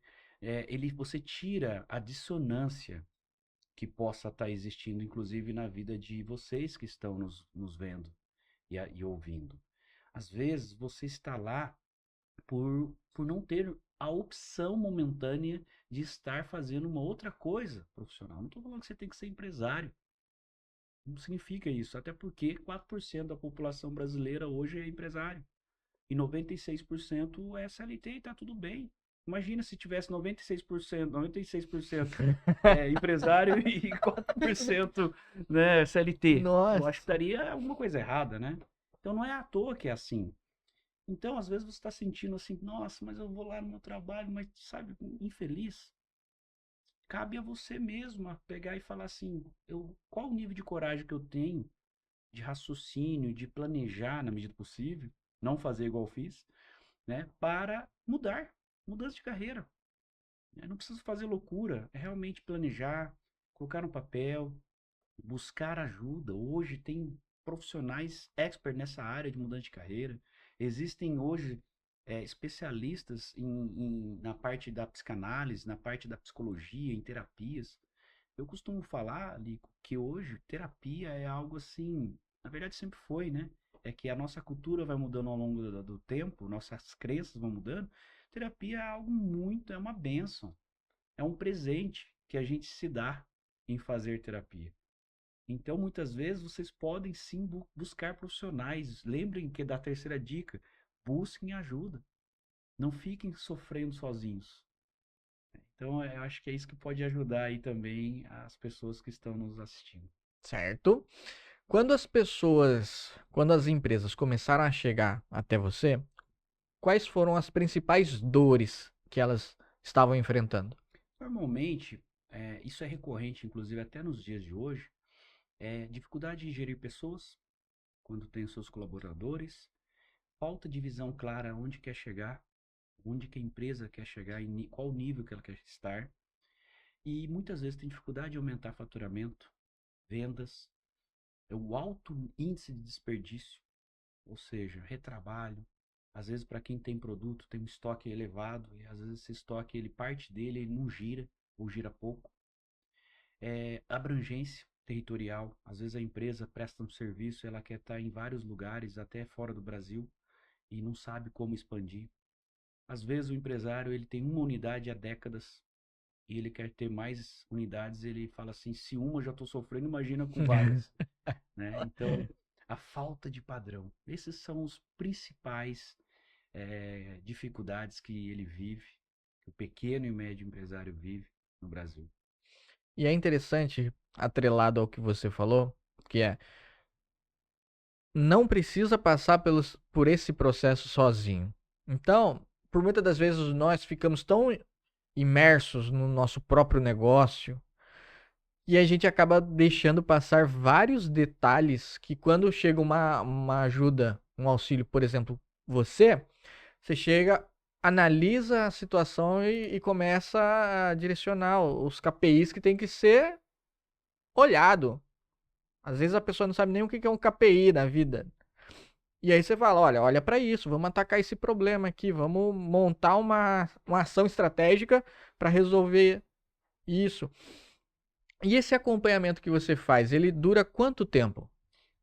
você tira a dissonância que possa estar existindo, inclusive na vida de vocês que estão nos vendo e ouvindo. Às vezes você está lá por não ter a opção momentânea de estar fazendo uma outra coisa profissional. Não estou falando que você tem que ser empresário. Não significa isso. Até porque 4% da população brasileira hoje é empresário. E 96% é CLT e está tudo bem. Imagina se tivesse 96% empresário e 4% né, CLT. Eu acho que Nossa. estaria alguma coisa errada, né? Então não é à toa que é assim. Então, às vezes você está sentindo assim, nossa, mas eu vou lá no meu trabalho, mas sabe, infeliz. Cabe a você mesmo a pegar e falar assim, qual o nível de coragem que eu tenho, de raciocínio, de planejar na medida do possível, não fazer igual eu fiz, né, para mudança de carreira. Né? Não preciso fazer loucura, é realmente planejar, colocar no papel, buscar ajuda. Hoje tem profissionais expert nessa área de mudança de carreira. Existem hoje especialistas na parte da psicanálise, na parte da psicologia, em terapias. Eu costumo falar, Lico, que hoje terapia é algo assim, na verdade sempre foi, né? É que a nossa cultura vai mudando ao longo do tempo, nossas crenças vão mudando. Terapia é algo muito, é uma bênção, é um presente que a gente se dá em fazer terapia. Então, muitas vezes, vocês podem sim buscar profissionais. Lembrem que da terceira dica, busquem ajuda. Não fiquem sofrendo sozinhos. Então, eu acho que é isso que pode ajudar aí também as pessoas que estão nos assistindo. Certo? Quando as empresas começaram a chegar até você, quais foram as principais dores que elas estavam enfrentando? Normalmente, isso é recorrente, inclusive até nos dias de hoje, dificuldade em gerir pessoas quando tem os seus colaboradores, falta de visão clara onde quer chegar, onde que a empresa quer chegar e qual nível que ela quer estar. E muitas vezes tem dificuldade de aumentar faturamento, vendas, o alto índice de desperdício, ou seja, retrabalho. Às vezes para quem tem produto tem um estoque elevado e às vezes esse estoque, parte dele ele não gira ou gira pouco. Abrangência territorial, às vezes a empresa presta um serviço, ela quer estar em vários lugares, até fora do Brasil, e não sabe como expandir. Às vezes o empresário ele tem uma unidade há décadas e ele quer ter mais unidades, ele fala assim, se uma eu já estou sofrendo, imagina com várias, né? Então, a falta de padrão. Esses são os principais dificuldades que ele vive, que o pequeno e médio empresário vive no Brasil. E é interessante, atrelado ao que você falou, que é não precisa passar por esse processo sozinho. Então, por muitas das vezes nós ficamos tão imersos no nosso próprio negócio E a gente acaba deixando passar vários detalhes que quando chega uma ajuda, um auxílio, por exemplo, você chega, analisa a situação e começa a direcionar os KPIs que tem que ser olhado. Às vezes a pessoa não sabe nem o que é um KPI na vida. E aí você fala, olha para isso, vamos atacar esse problema aqui, vamos montar uma ação estratégica para resolver isso. E esse acompanhamento que você faz, ele dura quanto tempo?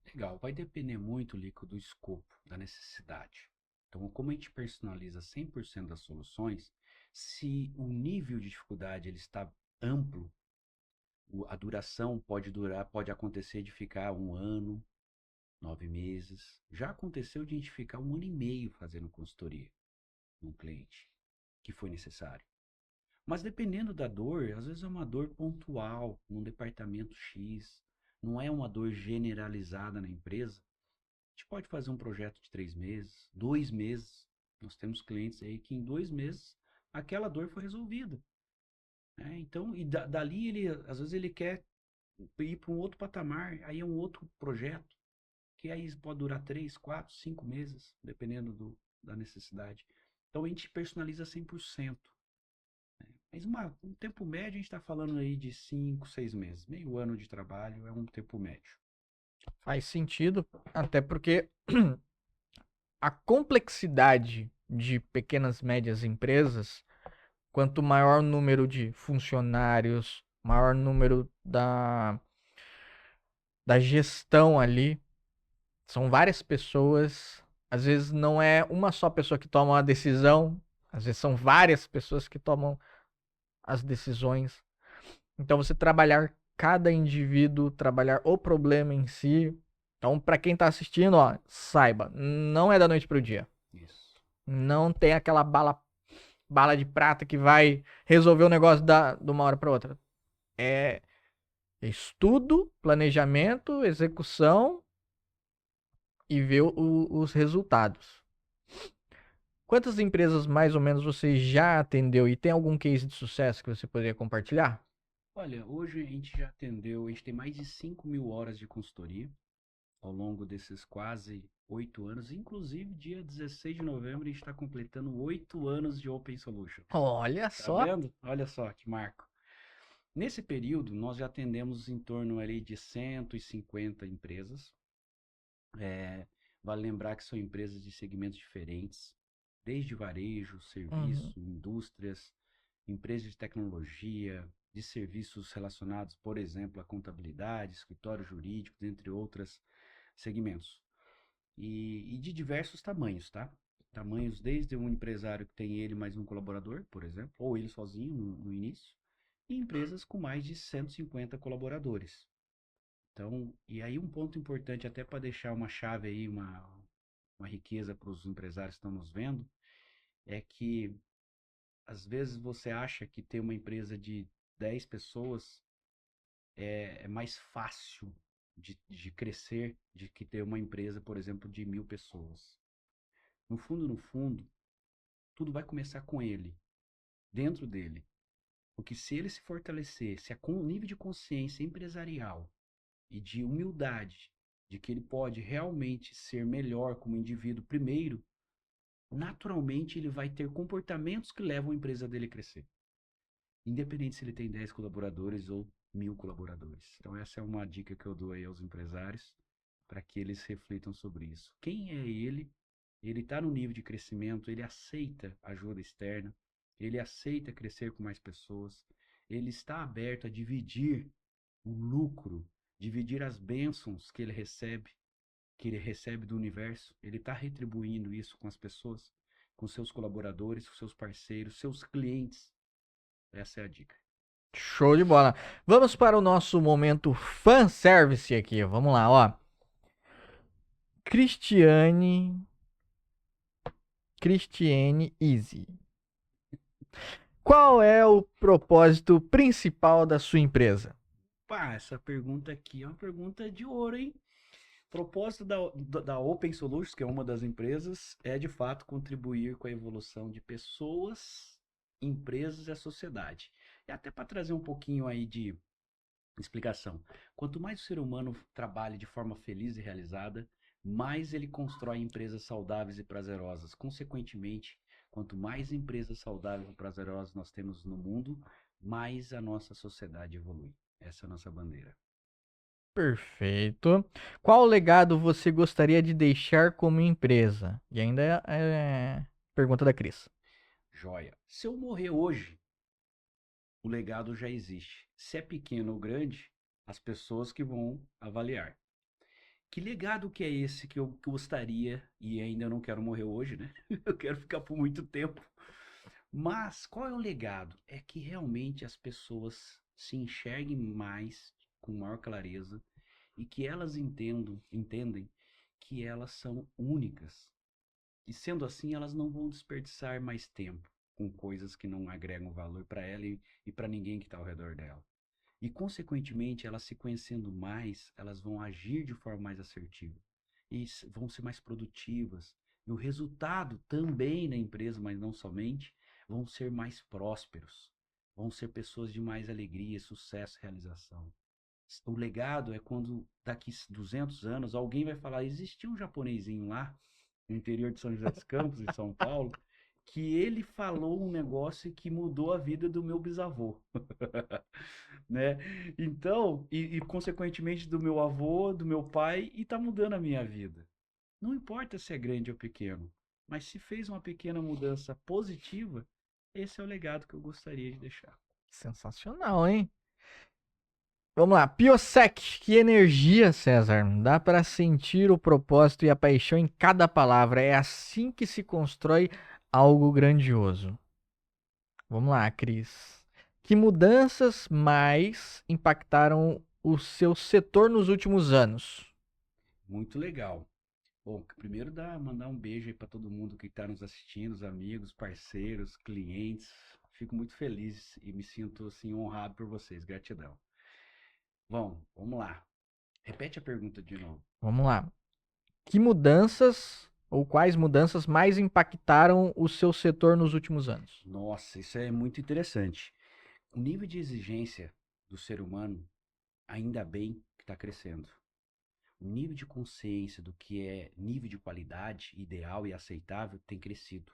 Legal, vai depender muito, Lico, do escopo, da necessidade. Então, como a gente personaliza 100% das soluções, se o nível de dificuldade ele está amplo, a duração pode acontecer de ficar um ano, 9 meses. Já aconteceu de a gente ficar um ano e meio fazendo consultoria num cliente que foi necessário. Mas dependendo da dor, às vezes é uma dor pontual num departamento X, não é uma dor generalizada na empresa. A gente pode fazer um projeto de 3 meses, 2 meses. Nós temos clientes aí que em 2 meses aquela dor foi resolvida, né? Então, e dali ele, às vezes ele quer ir para um outro patamar, aí é um outro projeto, que aí pode durar 3, 4, 5 meses, dependendo da necessidade. Então a gente personaliza 100%. Mas um tempo médio a gente está falando aí de 5, 6 meses. Meio ano de trabalho é um tempo médio. Faz sentido, até porque a complexidade de pequenas e médias empresas, quanto maior o número de funcionários, maior o número da gestão ali, são várias pessoas, às vezes não é uma só pessoa que toma uma decisão, às vezes são várias pessoas que tomam as decisões. Então você trabalhar cada indivíduo, trabalhar o problema em si. Então, para quem tá assistindo, ó, saiba, não é da noite pro dia. Isso. Não tem aquela bala de prata que vai resolver o negócio de uma hora para outra. É estudo, planejamento, execução e ver os resultados. Quantas empresas mais ou menos você já atendeu e tem algum case de sucesso que você poderia compartilhar? Olha, hoje a gente já atendeu, a gente tem mais de 5.000 horas de consultoria ao longo desses quase 8 anos. Inclusive, dia 16 de novembro, a gente está completando 8 anos de Open Solutions. Olha Tá só. vendo? Olha só que marco. Nesse período, nós já atendemos em torno ali de 150 empresas. Vale lembrar que são empresas de segmentos diferentes, desde varejo, Uhum. serviço, indústrias, empresas de tecnologia, de serviços relacionados, por exemplo, à contabilidade, escritório jurídico, entre outros segmentos. E de diversos tamanhos, tá? Tamanhos desde um empresário que tem ele mais um colaborador, por exemplo, ou ele sozinho no início, e empresas com mais de 150 colaboradores. Então, e aí um ponto importante até para deixar uma chave aí, uma riqueza para os empresários que estão nos vendo, é que às vezes você acha que ter uma empresa de 10 pessoas é mais fácil de crescer de que ter uma empresa, por exemplo, de 1.000 pessoas. No fundo, tudo vai começar com ele, dentro dele. Porque se ele se fortalecer, se o nível de consciência empresarial e de humildade de que ele pode realmente ser melhor como indivíduo primeiro, naturalmente ele vai ter comportamentos que levam a empresa dele a crescer. Independente se ele tem 10 colaboradores ou 1.000 colaboradores. Então essa é uma dica que eu dou aí aos empresários para que eles reflitam sobre isso. Quem é ele? Ele está no nível de crescimento, ele aceita ajuda externa, ele aceita crescer com mais pessoas, ele está aberto a dividir o lucro, dividir as bênçãos que ele recebe do universo, ele está retribuindo isso com as pessoas, com seus colaboradores, com seus parceiros, seus clientes. Essa é a dica. Show de bola. Vamos para o nosso momento fanservice aqui. Vamos lá, ó. Cristiane. Cristiane Easy. Qual é o propósito principal da sua empresa? Pá, essa pergunta aqui é uma pergunta de ouro, hein? O propósito da Open Solutions, que é uma das empresas, é de fato contribuir com a evolução de pessoas, empresas e a sociedade. E até para trazer um pouquinho aí Explicação. Quanto mais o ser humano trabalha de forma feliz e realizada, mais ele constrói empresas saudáveis e prazerosas. Consequentemente, quanto mais empresas saudáveis e prazerosas nós temos no mundo, mais a nossa sociedade evolui. Essa é a nossa bandeira. Perfeito. Qual legado você gostaria de deixar como empresa? E ainda é pergunta da Cris. Joia. Se eu morrer hoje, o legado já existe. Se é pequeno ou grande, as pessoas que vão avaliar. Que legado que é esse que eu gostaria, e ainda não quero morrer hoje, né? Eu quero ficar por muito tempo. Mas qual é o legado? É que realmente as pessoas se enxerguem mais, com maior clareza, e que elas entendem que elas são únicas. E sendo assim, elas não vão desperdiçar mais tempo com coisas que não agregam valor para ela e para ninguém que está ao redor dela. E, consequentemente, elas se conhecendo mais, elas vão agir de forma mais assertiva e vão ser mais produtivas. E o resultado também na empresa, mas não somente, vão ser mais prósperos. Vão ser pessoas de mais alegria, sucesso, realização. O legado é quando daqui 200 anos alguém vai falar, existia um japonesinho lá no interior de São José dos Campos, em São Paulo, que ele falou um negócio que mudou a vida do meu bisavô. Né? Então, consequentemente do meu avô, do meu pai, e tá mudando a minha vida. Não importa se é grande ou pequeno, mas se fez uma pequena mudança positiva, esse é o legado que eu gostaria de deixar. Sensacional, hein? Vamos lá. Piosec, que energia, César. Dá para sentir o propósito e a paixão em cada palavra. É assim que se constrói algo grandioso. Vamos lá, Cris. Que mudanças mais impactaram o seu setor nos últimos anos? Muito legal. Bom, primeiro mandar um beijo aí para todo mundo que está nos assistindo, os amigos, parceiros, clientes. Fico muito feliz e me sinto assim honrado por vocês. Gratidão. Bom, vamos lá. Repete a pergunta de novo. Vamos lá. Que mudanças ou quais mudanças mais impactaram o seu setor nos últimos anos? Nossa, isso é muito interessante. O nível de exigência do ser humano, ainda bem que está crescendo. O nível de consciência do que é nível de qualidade ideal e aceitável tem crescido.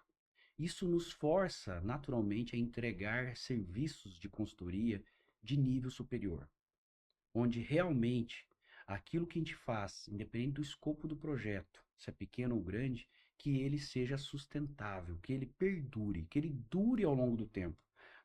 Isso nos força naturalmente a entregar serviços de consultoria de nível superior, onde realmente aquilo que a gente faz, independente do escopo do projeto, se é pequeno ou grande, que ele seja sustentável, que ele perdure, que ele dure ao longo do tempo,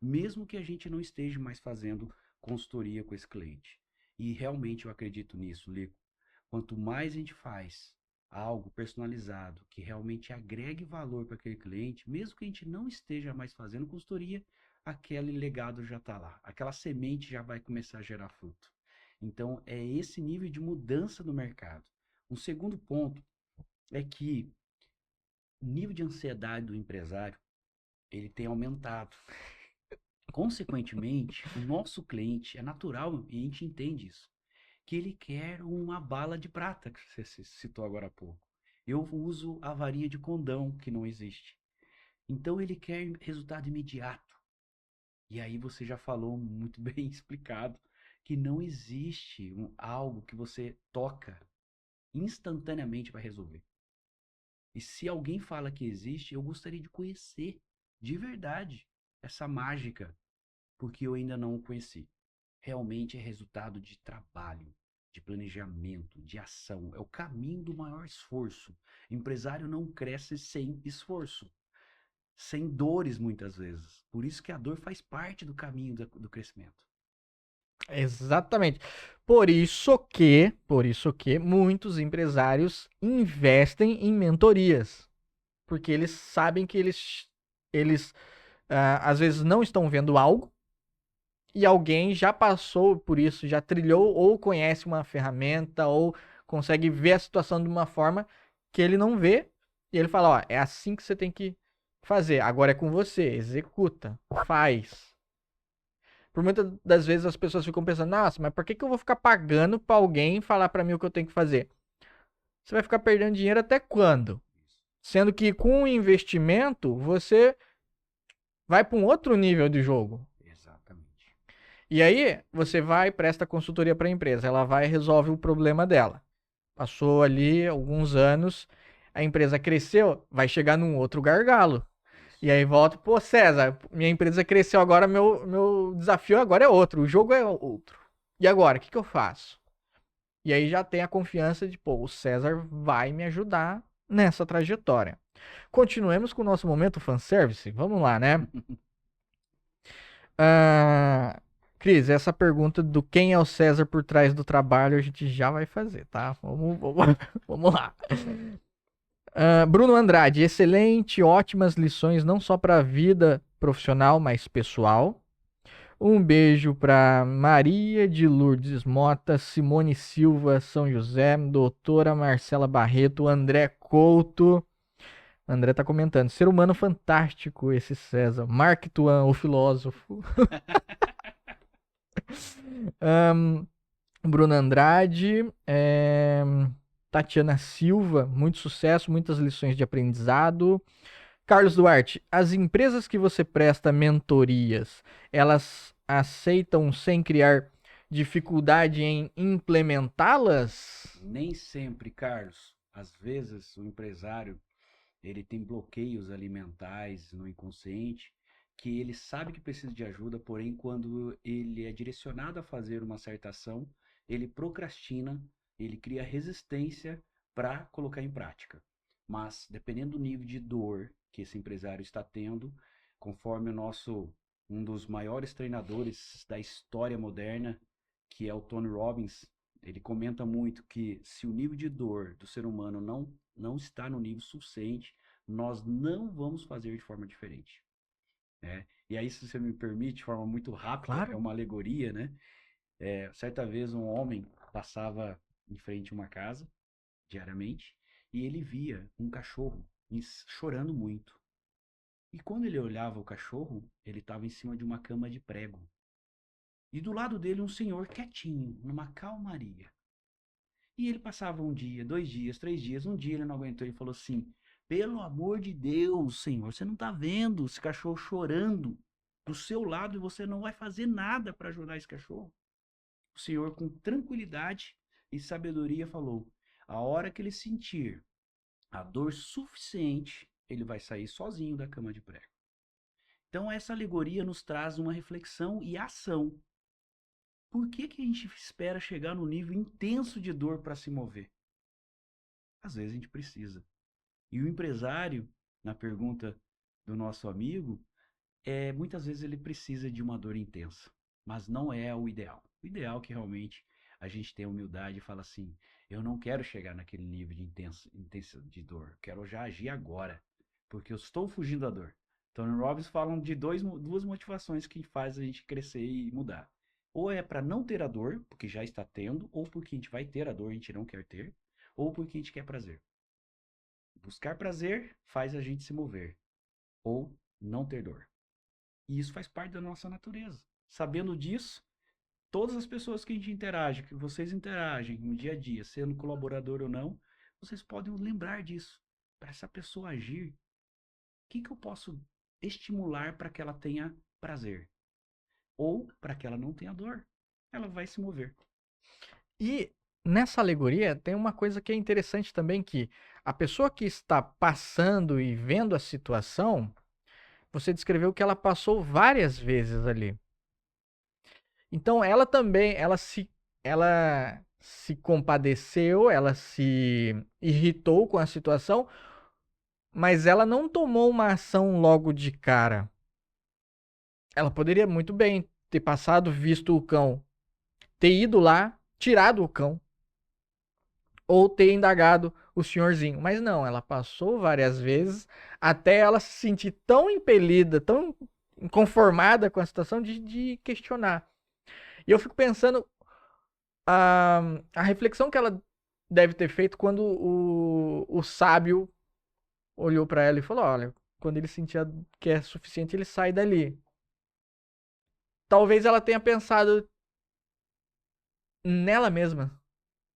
mesmo que a gente não esteja mais fazendo consultoria com esse cliente. E realmente eu acredito nisso, Lico. Quanto mais a gente faz algo personalizado, que realmente agregue valor para aquele cliente, mesmo que a gente não esteja mais fazendo consultoria, aquele legado já está lá, aquela semente já vai começar a gerar fruto. Então, é esse nível de mudança no mercado. Um segundo ponto é que o nível de ansiedade do empresário, ele tem aumentado. Consequentemente, o nosso cliente, é natural, e a gente entende isso, que ele quer uma bala de prata, que você citou agora há pouco. Eu uso a varinha de condão, que não existe. Então, ele quer resultado imediato. E aí você já falou muito bem explicado que não existe algo que você toca instantaneamente para resolver. E se alguém fala que existe, eu gostaria de conhecer de verdade essa mágica, porque eu ainda não o conheci. Realmente é resultado de trabalho, de planejamento, de ação. É o caminho do maior esforço. Empresário não cresce sem esforço, sem dores muitas vezes. Por isso que a dor faz parte do caminho do crescimento. Exatamente. Por isso que muitos empresários investem em mentorias, porque eles sabem que eles às vezes não estão vendo algo e alguém já passou por isso, já trilhou ou conhece uma ferramenta ou consegue ver a situação de uma forma que ele não vê e ele fala, ó, é assim que você tem que fazer. Agora é com você, executa, faz. Por muitas das vezes as pessoas ficam pensando, nossa, mas por que que eu vou ficar pagando pra alguém falar pra mim o que eu tenho que fazer? Você vai ficar perdendo dinheiro até quando? Sendo que com o investimento você vai para um outro nível de jogo. Exatamente. E aí, você vai e presta consultoria para a empresa. Ela vai e resolve o problema dela. Passou ali alguns anos, a empresa cresceu, vai chegar num outro gargalo. Isso. E aí volta, pô, César, minha empresa cresceu agora, meu desafio agora é outro, o jogo é outro. E agora, o que eu faço? E aí já tem a confiança de, pô, o César vai me ajudar nessa trajetória. Continuemos com o nosso momento fanservice. Vamos lá, né? Ah, Cris, essa pergunta do quem é o César por trás do trabalho a gente já vai fazer, tá? Vamos lá. Bruno Andrade, excelente, ótimas lições, não só para a vida profissional, mas pessoal. Um beijo para Maria de Lourdes Mota, Simone Silva, São José, doutora Marcela Barreto, André Couto. André tá comentando, ser humano fantástico esse César. Mark Twain, o filósofo. Bruno Andrade, Tatiana Silva, muito sucesso, muitas lições de aprendizado. Carlos Duarte, as empresas que você presta mentorias, elas aceitam sem criar dificuldade em implementá-las? Nem sempre, Carlos. Às vezes o empresário ele tem bloqueios alimentares no inconsciente que ele sabe que precisa de ajuda, porém quando ele é direcionado a fazer uma certa ação, ele procrastina, ele cria resistência para colocar em prática. Mas dependendo do nível de dor que esse empresário está tendo, conforme o nosso um dos maiores treinadores da história moderna, que é o Tony Robbins, ele comenta muito que se o nível de dor do ser humano não está no nível suficiente, nós não vamos fazer de forma diferente, né? E aí, se você me permite, de forma muito rápida, é Claro. uma alegoria, né? Certa vez um homem passava em frente a uma casa, diariamente, e ele via um cachorro chorando muito. E quando ele olhava o cachorro, ele estava em cima de uma cama de prego. E do lado dele um senhor quietinho, numa calmaria. E ele passava um dia, 2 dias, 3 dias. Um dia ele não aguentou e falou assim: pelo amor de Deus, senhor, você não está vendo esse cachorro chorando do seu lado e você não vai fazer nada para ajudar esse cachorro? O senhor, com tranquilidade e sabedoria, falou: a hora que ele sentir a dor suficiente, ele vai sair sozinho da cama de prego. Então, essa alegoria nos traz uma reflexão e ação. Por que que a gente espera chegar no nível intenso de dor para se mover? Às vezes a gente precisa. E o empresário, na pergunta do nosso amigo, muitas vezes ele precisa de uma dor intensa, mas não é o ideal. O ideal é que realmente a gente tenha humildade e fala assim: eu não quero chegar naquele nível de intensa de dor, quero já agir agora, porque eu estou fugindo da dor. Tony Robbins falam de duas motivações que faz a gente crescer e mudar. Ou é para não ter a dor, porque já está tendo, ou porque a gente vai ter a dor e a gente não quer ter, ou porque a gente quer prazer. Buscar prazer faz a gente se mover, ou não ter dor. E isso faz parte da nossa natureza. Sabendo disso, todas as pessoas que a gente interage, que vocês interagem no dia a dia, sendo colaborador ou não, vocês podem lembrar disso. Para essa pessoa agir, o que eu posso estimular para que ela tenha prazer? Ou para que ela não tenha dor? Ela vai se mover. E nessa alegoria tem uma coisa que é interessante também, que a pessoa que está passando e vendo a situação, você descreveu que ela passou várias vezes ali. Então ela também, ela se compadeceu, ela se irritou com a situação, mas ela não tomou uma ação logo de cara. Ela poderia muito bem ter passado, visto o cão, ter ido lá, tirado o cão, ou ter indagado o senhorzinho. Mas não, ela passou várias vezes até ela se sentir tão impelida, tão inconformada com a situação de questionar. E eu fico pensando a reflexão que ela deve ter feito quando o sábio olhou para ela e falou: olha, quando ele sentir que é suficiente, ele sai dali. Talvez ela tenha pensado nela mesma.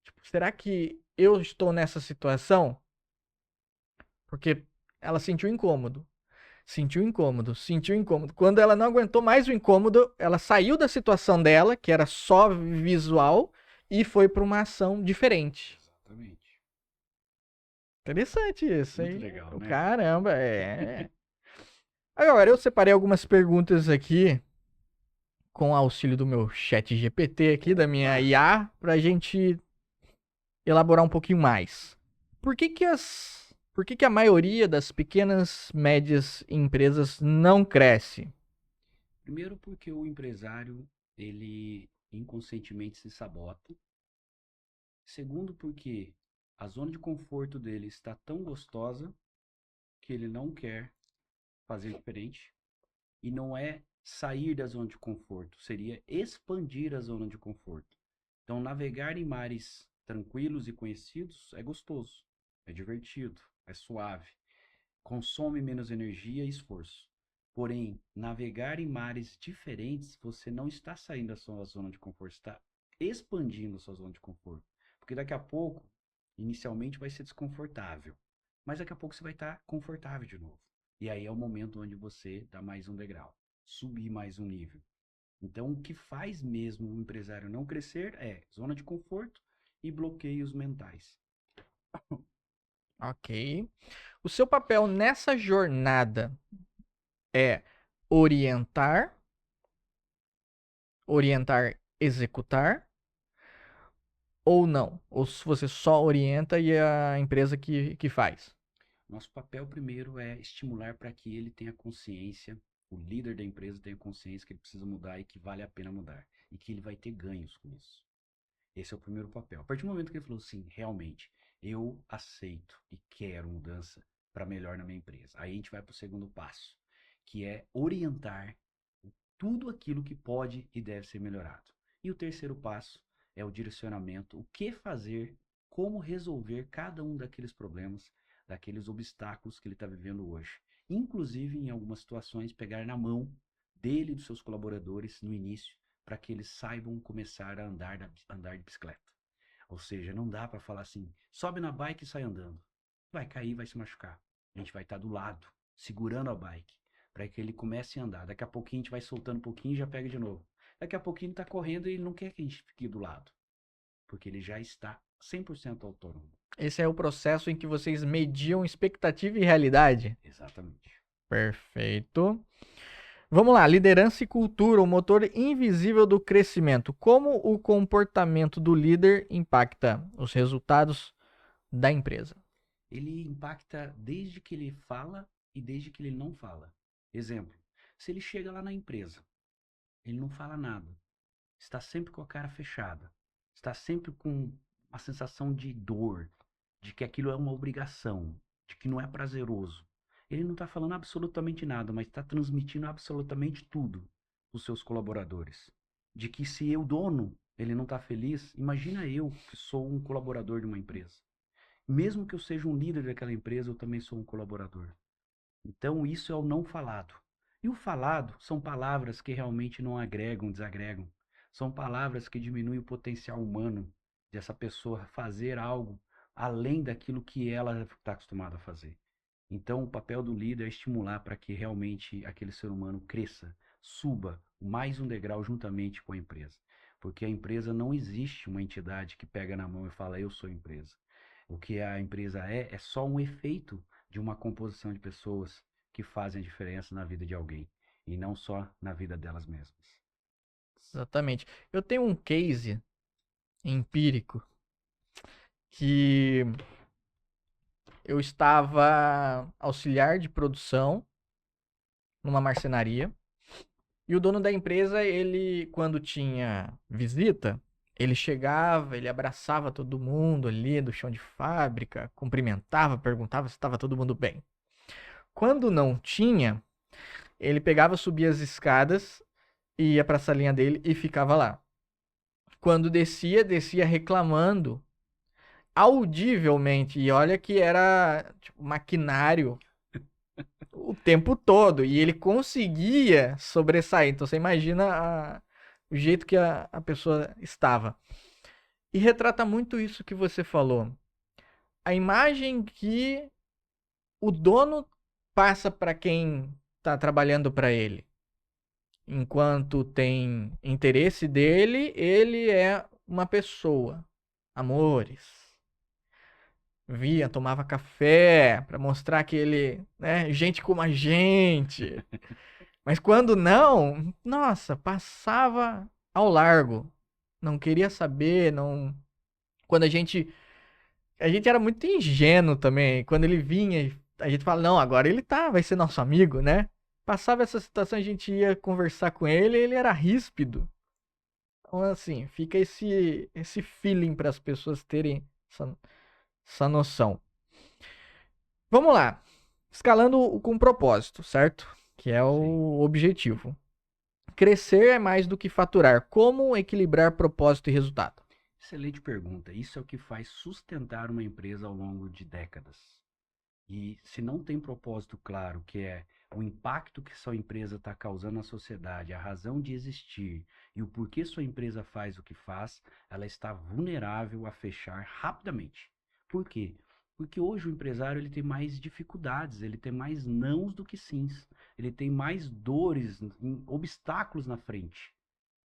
Tipo, será que eu estou nessa situação? Porque ela sentiu incômodo. Sentiu incômodo, sentiu incômodo. Quando ela não aguentou mais o incômodo, ela saiu da situação dela, que era só visual, e foi para uma ação diferente. Exatamente. Interessante isso, Muito hein? legal, né? Caramba, é. Agora, eu separei algumas perguntas aqui com o auxílio do meu chat GPT aqui, da minha Opa! IA, pra gente elaborar um pouquinho mais. Por que que a maioria das pequenas, médias empresas não cresce? Primeiro porque o empresário, ele inconscientemente se sabota. Segundo porque a zona de conforto dele está tão gostosa que ele não quer fazer diferente. E não é sair da zona de conforto, seria expandir a zona de conforto. Então, navegar em mares tranquilos e conhecidos é gostoso, é divertido, é suave, consome menos energia e esforço. Porém, navegar em mares diferentes, você não está saindo da sua zona de conforto, está expandindo a sua zona de conforto. Porque daqui a pouco, inicialmente vai ser desconfortável, mas daqui a pouco você vai estar confortável de novo. E aí é o momento onde você dá mais um degrau, subir mais um nível. Então, o que faz mesmo o empresário não crescer é zona de conforto e bloqueios mentais. Ok. O seu papel nessa jornada é orientar, orientar, executar ou não? Ou se você só orienta e é a empresa que faz? Nosso papel primeiro é estimular para que ele tenha consciência, o líder da empresa tenha consciência que ele precisa mudar e que vale a pena mudar. E que ele vai ter ganhos com isso. Esse é o primeiro papel. A partir do momento que ele falou assim, realmente, eu aceito e quero mudança para melhor na minha empresa. Aí a gente vai para o segundo passo, que é orientar tudo aquilo que pode e deve ser melhorado. E o terceiro passo é o direcionamento, o que fazer, como resolver cada um daqueles problemas, daqueles obstáculos que ele está vivendo hoje. Inclusive, em algumas situações, pegar na mão dele e dos seus colaboradores no início, para que eles saibam começar a andar de bicicleta. Ou seja, não dá para falar assim, sobe na bike e sai andando. Vai cair, vai se machucar. A gente vai estar do lado, segurando a bike, para que ele comece a andar. Daqui a pouquinho a gente vai soltando um pouquinho e já pega de novo. Daqui a pouquinho ele está correndo e ele não quer que a gente fique do lado, porque ele já está 100% autônomo. Esse é o processo em que vocês mediam expectativa e realidade? Exatamente. Perfeito. Vamos lá, liderança e cultura, o motor invisível do crescimento. Como o comportamento do líder impacta os resultados da empresa? Ele impacta desde que ele fala e desde que ele não fala. Exemplo, se ele chega lá na empresa, ele não fala nada, está sempre com a cara fechada, está sempre com a sensação de dor, de que aquilo é uma obrigação, de que não é prazeroso. Ele não está falando absolutamente nada, mas está transmitindo absolutamente tudo para os seus colaboradores. De que se eu, dono, ele não está feliz, imagina eu que sou um colaborador de uma empresa. Mesmo que eu seja um líder daquela empresa, eu também sou um colaborador. Então, isso é o não falado. E o falado são palavras que realmente não agregam, desagregam. São palavras que diminuem o potencial humano dessa pessoa fazer algo além daquilo que ela está acostumada a fazer. Então, o papel do líder é estimular para que realmente aquele ser humano cresça, suba mais um degrau juntamente com a empresa. Porque a empresa não existe uma entidade que pega na mão e fala, eu sou empresa. O que a empresa é só um efeito de uma composição de pessoas que fazem a diferença na vida de alguém e não só na vida delas mesmas. Exatamente. Eu tenho um case empírico que eu estava auxiliar de produção numa marcenaria e o dono da empresa, ele, quando tinha visita, ele chegava, ele abraçava todo mundo ali do chão de fábrica, cumprimentava, perguntava se estava todo mundo bem. Quando não tinha, ele pegava, subia as escadas, ia para a salinha dele e ficava lá. Quando descia, descia reclamando audivelmente. E olha que era tipo, maquinário o tempo todo. E ele conseguia sobressair. Então você imagina o jeito que a pessoa estava. E retrata muito isso que você falou. A imagem que o dono passa para quem está trabalhando para ele. Enquanto tem interesse dele, ele é uma pessoa. Amores. Via, tomava café para mostrar que ele, né, gente como a gente. Mas quando não, nossa, passava ao largo. Não queria saber, não. Quando a gente era muito ingênuo também. Quando ele vinha, a gente fala, não, agora ele vai ser nosso amigo, né? Passava essa situação, a gente ia conversar com ele, ele era ríspido. Então, assim, fica esse feeling para as pessoas terem essa noção. Vamos lá. Escalando com propósito, certo? Que é Sim. o objetivo. Crescer é mais do que faturar. Como equilibrar propósito e resultado? Excelente pergunta. Isso é o que faz sustentar uma empresa ao longo de décadas. E se não tem propósito claro, que é o impacto que sua empresa está causando na sociedade, a razão de existir e o porquê sua empresa faz o que faz, ela está vulnerável a fechar rapidamente. Por quê? Porque hoje o empresário ele tem mais dificuldades, ele tem mais nãos do que sims, ele tem mais dores, obstáculos na frente.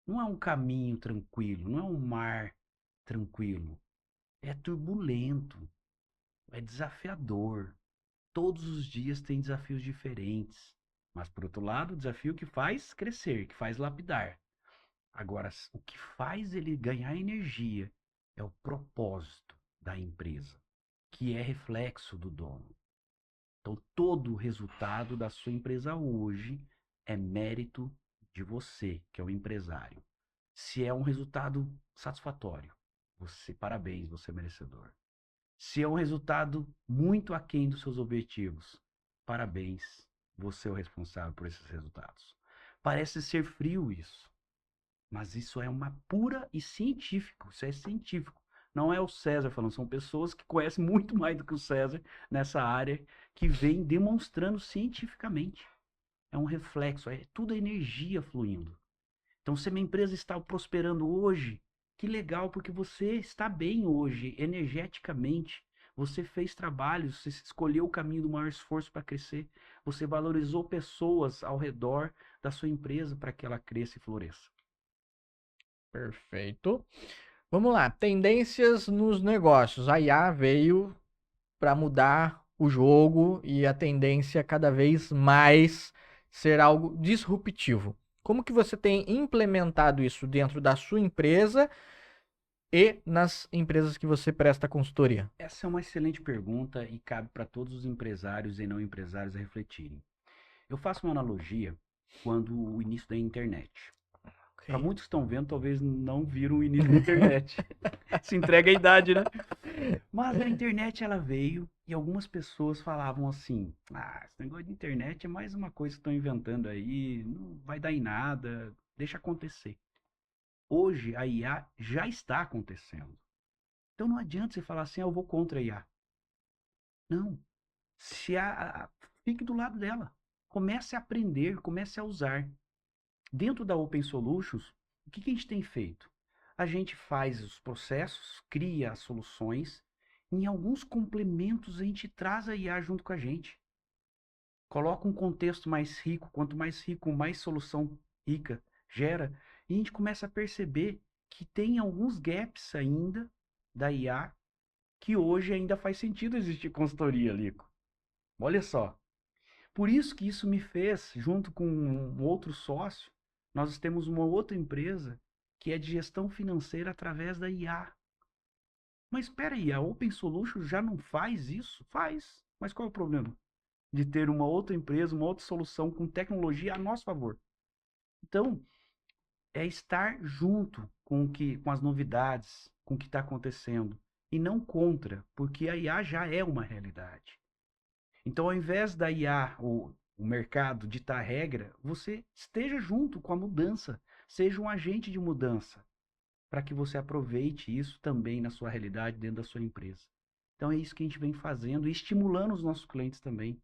Não é um caminho tranquilo, não é um mar tranquilo, é turbulento, é desafiador. Todos os dias tem desafios diferentes. Mas, por outro lado, o desafio que faz crescer, que faz lapidar. Agora, o que faz ele ganhar energia é o propósito da empresa, que é reflexo do dono. Então, todo o resultado da sua empresa hoje é mérito de você, que é o empresário. Se é um resultado satisfatório, você, parabéns, você é merecedor. Se é um resultado muito aquém dos seus objetivos, parabéns, você é o responsável por esses resultados. Parece ser frio isso, mas isso é uma pura e científico, isso é científico. Não é o César falando, são pessoas que conhecem muito mais do que o César nessa área, que vem demonstrando cientificamente. É um reflexo, é tudo energia fluindo. Então, se a minha empresa está prosperando hoje, que legal, porque você está bem hoje, energeticamente. Você fez trabalhos, você escolheu o caminho do maior esforço para crescer. Você valorizou pessoas ao redor da sua empresa para que ela cresça e floresça. Perfeito. Vamos lá. Tendências nos negócios. A IA veio para mudar o jogo e a tendência cada vez mais ser algo disruptivo. Como que você tem implementado isso dentro da sua empresa e nas empresas que você presta consultoria? Essa é uma excelente pergunta e cabe para todos os empresários e não empresários a refletirem. Eu faço uma analogia quando o início da internet. Para Ok. muitos que estão vendo, talvez não viram o início da internet. Se entrega a idade, né? Mas a internet ela veio e algumas pessoas falavam assim: ah, esse negócio de internet é mais uma coisa que estão inventando aí, não vai dar em nada, deixa acontecer. Hoje a IA já está acontecendo. Então não adianta você falar assim: ah, eu vou contra a IA. Não. Se fique do lado dela. Comece a aprender, comece a usar. Dentro da Open Solutions, o que a gente tem feito? A gente faz os processos, cria as soluções, e em alguns complementos a gente traz a IA junto com a gente. Coloca um contexto mais rico, quanto mais rico, mais solução rica gera, e a gente começa a perceber que tem alguns gaps ainda da IA que hoje ainda faz sentido existir consultoria, Lico. Olha só. Por isso que isso me fez, junto com um outro sócio, nós temos uma outra empresa que é de gestão financeira através da IA. Mas espera aí, a Open Solutions já não faz isso? Faz. Mas qual é o problema de ter uma outra empresa, uma outra solução com tecnologia a nosso favor? Então, é estar junto com as novidades, com o que está acontecendo, e não contra, porque a IA já é uma realidade. Então, ao invés da IA, o mercado ditar a regra, você esteja junto com a mudança, seja um agente de mudança, para que você aproveite isso também na sua realidade, dentro da sua empresa. Então, é isso que a gente vem fazendo e estimulando os nossos clientes também.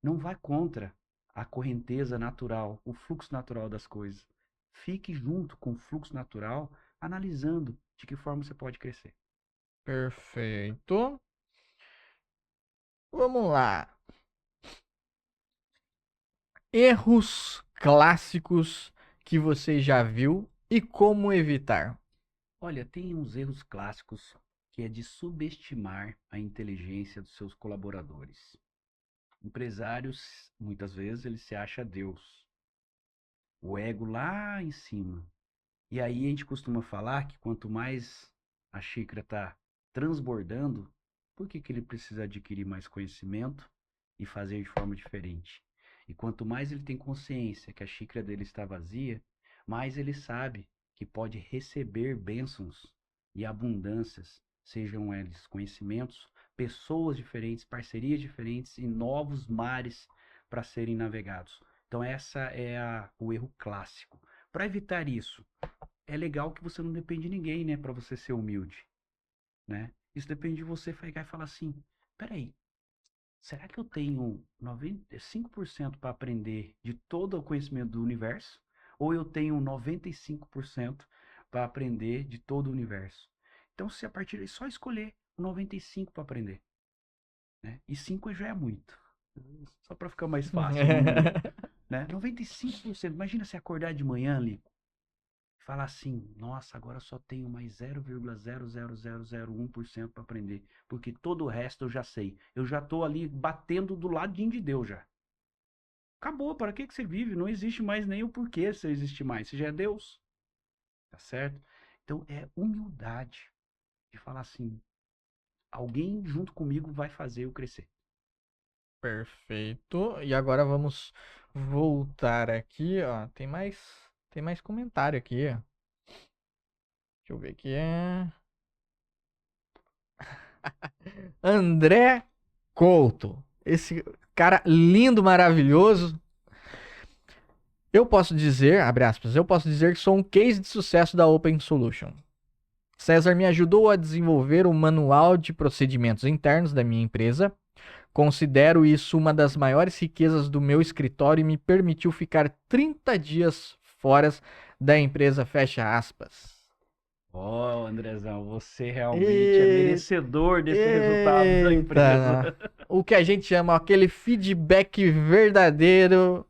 Não vá contra a correnteza natural, o fluxo natural das coisas. Fique junto com o fluxo natural, analisando de que forma você pode crescer. Perfeito. Vamos lá. erros clássicos que você já viu e como evitar. Olha, tem uns erros clássicos que é de subestimar a inteligência dos seus colaboradores. Empresários, muitas vezes, ele se acha Deus, o ego lá em cima. E aí a gente costuma falar que quanto mais a xícara está transbordando, por que que ele precisa adquirir mais conhecimento e fazer de forma diferente? E quanto mais ele tem consciência que a xícara dele está vazia, mais ele sabe que pode receber bênçãos e abundâncias, sejam eles conhecimentos, pessoas diferentes, parcerias diferentes e novos mares para serem navegados. Então essa é o erro clássico. Para evitar isso, é legal que você não depende de ninguém, né, para você ser humilde, né? Isso depende de você pegar e falar assim: peraí, será que eu tenho 95% para aprender de todo o conhecimento do universo? Ou eu tenho 95% para aprender de todo o universo? Então, se a partir daí só escolher o 95 para aprender, né? E 5 já é muito. Só para ficar mais fácil o número, né? 95%. Imagina se acordar de manhã ali falar assim, nossa, agora só tenho mais 0,00001% para aprender, porque todo o resto eu já sei. Eu já estou ali batendo do ladinho de Deus já. Acabou, para que que você vive? Não existe mais nem o porquê você existir mais. Você já é Deus, tá certo? Então é humildade de falar assim, alguém junto comigo vai fazer eu crescer. Perfeito. E agora vamos voltar aqui, ó. Tem mais comentário aqui, ó. Deixa eu ver aqui. André Couto. Esse cara lindo, maravilhoso. Eu posso dizer, abre aspas, eu posso dizer que sou um case de sucesso da Open Solution. César me ajudou a desenvolver o manual de procedimentos internos da minha empresa. Considero isso uma das maiores riquezas do meu escritório e me permitiu ficar 30 dias fora da empresa, fecha aspas. Ó, oh, Andrezão, você realmente é E... merecedor desse resultado da empresa. Eita, o que a gente chama aquele feedback verdadeiro,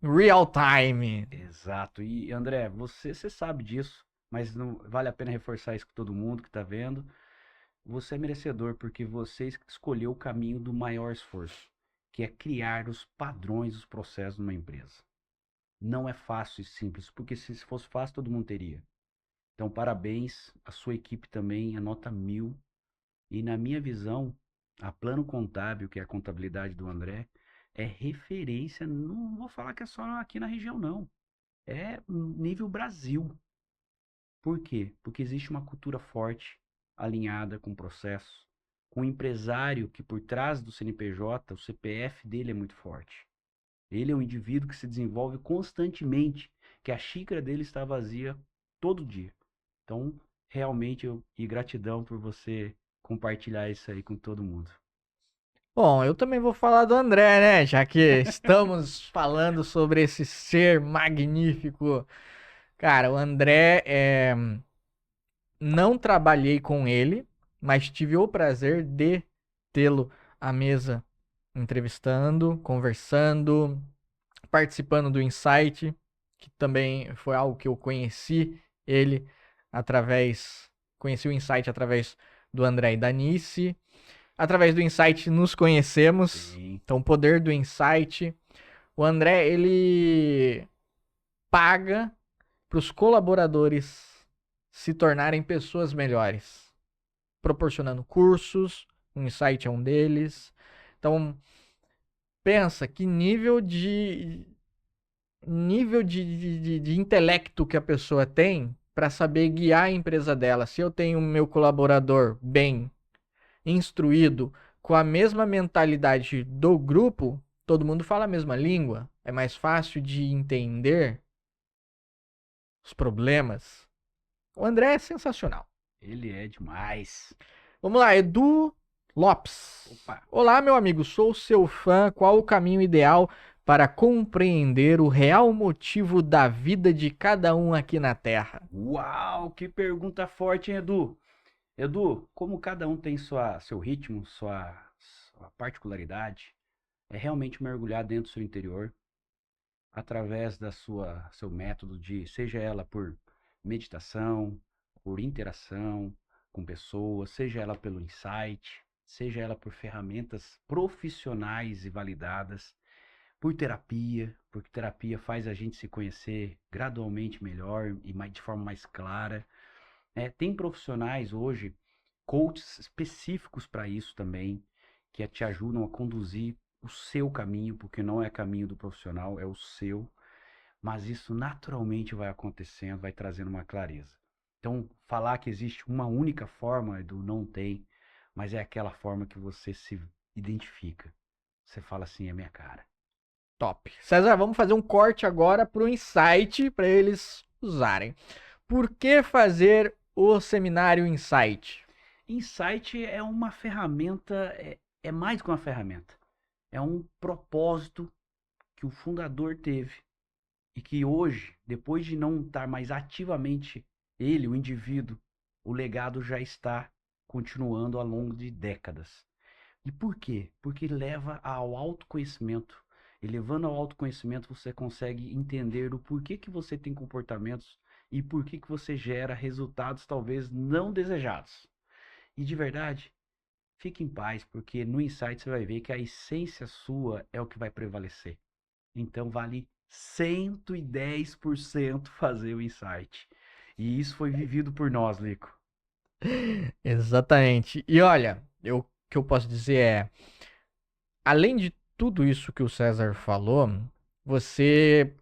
real time. Exato. E André, você sabe disso, mas não vale a pena reforçar isso com todo mundo que está vendo. Você é merecedor porque você escolheu o caminho do maior esforço, que é criar os padrões dos processos numa empresa. Não é fácil e simples, porque se fosse fácil todo mundo teria. Então, parabéns, a sua equipe também, a nota 1000. E na minha visão, a Plano Contábil, que é a contabilidade do André, é referência, não vou falar que é só aqui na região, não. É nível Brasil. Por quê? Porque existe uma cultura forte, alinhada com o processo, com um empresário que por trás do CNPJ, o CPF dele é muito forte. Ele é um indivíduo que se desenvolve constantemente, que a xícara dele está vazia todo dia. Então, realmente, e gratidão por você compartilhar isso aí com todo mundo. Bom, eu também vou falar do André, né? Já que estamos falando sobre esse ser magnífico. Cara, o André não trabalhei com ele, mas tive o prazer de tê-lo à mesa entrevistando, conversando, participando do Insight, que também foi algo que eu conheci ele conheci o Insight através do André e da Nice. Através do Insight nos conhecemos. Sim. Então, o poder do Insight. O André, ele paga para os colaboradores se tornarem pessoas melhores, proporcionando cursos. O Insight é um deles. Então, pensa que nível de intelecto que a pessoa tem para saber guiar a empresa dela. Se eu tenho meu colaborador bem instruído, com a mesma mentalidade do grupo, todo mundo fala a mesma língua, é mais fácil de entender os problemas. O André é sensacional. Ele é demais. Vamos lá, Edu Lopes. Opa! Olá, meu amigo, sou seu fã. Qual o caminho ideal para compreender o real motivo da vida de cada um aqui na Terra? Uau, que pergunta forte, hein, Edu? Edu, como cada um tem seu ritmo, sua particularidade, é realmente mergulhar dentro do seu interior, através da seu método de, seja ela por meditação, por interação com pessoas, seja ela pelo insight, seja ela por ferramentas profissionais e validadas, por terapia, porque terapia faz a gente se conhecer gradualmente melhor e de forma mais clara. Tem profissionais hoje, coaches específicos para isso também, que te ajudam a conduzir o seu caminho, porque não é caminho do profissional, é o seu. Mas isso naturalmente vai acontecendo, vai trazendo uma clareza. Então, falar que existe uma única forma, Edu, não tem, mas é aquela forma que você se identifica. Você fala assim, é minha cara. Top. César, vamos fazer um corte agora pro Insight para eles usarem. Por que fazer o seminário Insight? Insight é uma ferramenta, é mais que uma ferramenta. É um propósito que o fundador teve e que hoje, depois de não estar mais ativamente ele, o indivíduo, o legado já está continuando ao longo de décadas. E por quê? Porque leva ao autoconhecimento. E levando ao autoconhecimento, você consegue entender o porquê que você tem comportamentos e por que você gera resultados talvez não desejados. E de verdade, fique em paz, porque no Insight você vai ver que a essência sua é o que vai prevalecer. Então vale 110% fazer o Insight. E isso foi vivido por nós, Lico. Exatamente. E olha, o que eu posso dizer é, além de tudo isso que o César falou, você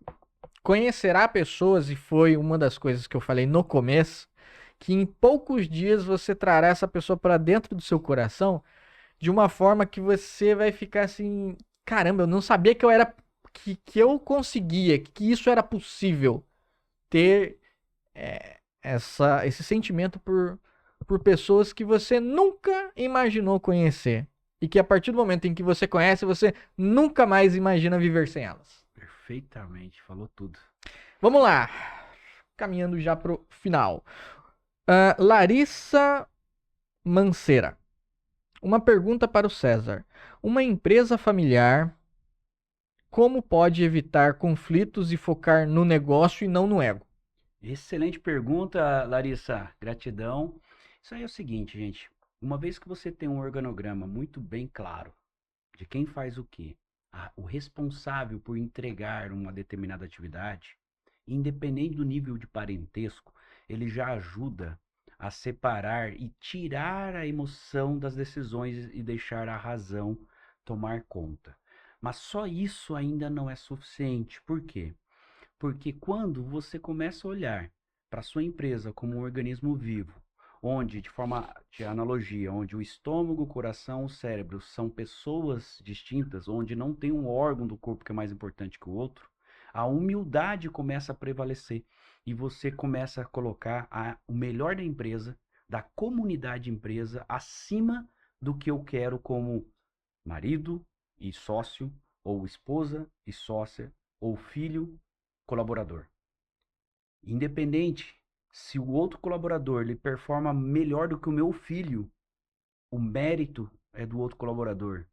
conhecerá pessoas, e foi uma das coisas que eu falei no começo, que em poucos dias você trará essa pessoa para dentro do seu coração de uma forma que você vai ficar assim, caramba, eu não sabia que eu era que eu conseguia, que isso era possível ter esse sentimento por pessoas que você nunca imaginou conhecer. E que a partir do momento em que você conhece, você nunca mais imagina viver sem elas. Perfeitamente, falou tudo. Vamos lá. Caminhando já pro final. Larissa Mancera. Uma pergunta para o César. Uma empresa familiar, como pode evitar conflitos e focar no negócio e não no ego? Excelente pergunta, Larissa. Gratidão. Isso aí é o seguinte, gente. Uma vez que você tem um organograma muito bem claro de quem faz o quê, o responsável por entregar uma determinada atividade, independente do nível de parentesco, ele já ajuda a separar e tirar a emoção das decisões e deixar a razão tomar conta. Mas só isso ainda não é suficiente. Por quê? Porque quando você começa a olhar para sua empresa como um organismo vivo, onde, de forma de analogia, onde o estômago, o coração, o cérebro são pessoas distintas, onde não tem um órgão do corpo que é mais importante que o outro, a humildade começa a prevalecer e você começa a colocar o melhor da empresa, da comunidade empresa, acima do que eu quero como marido e sócio, ou esposa e sócia, ou filho colaborador. Independente se o outro colaborador ele performa melhor do que o meu filho, o mérito é do outro colaborador.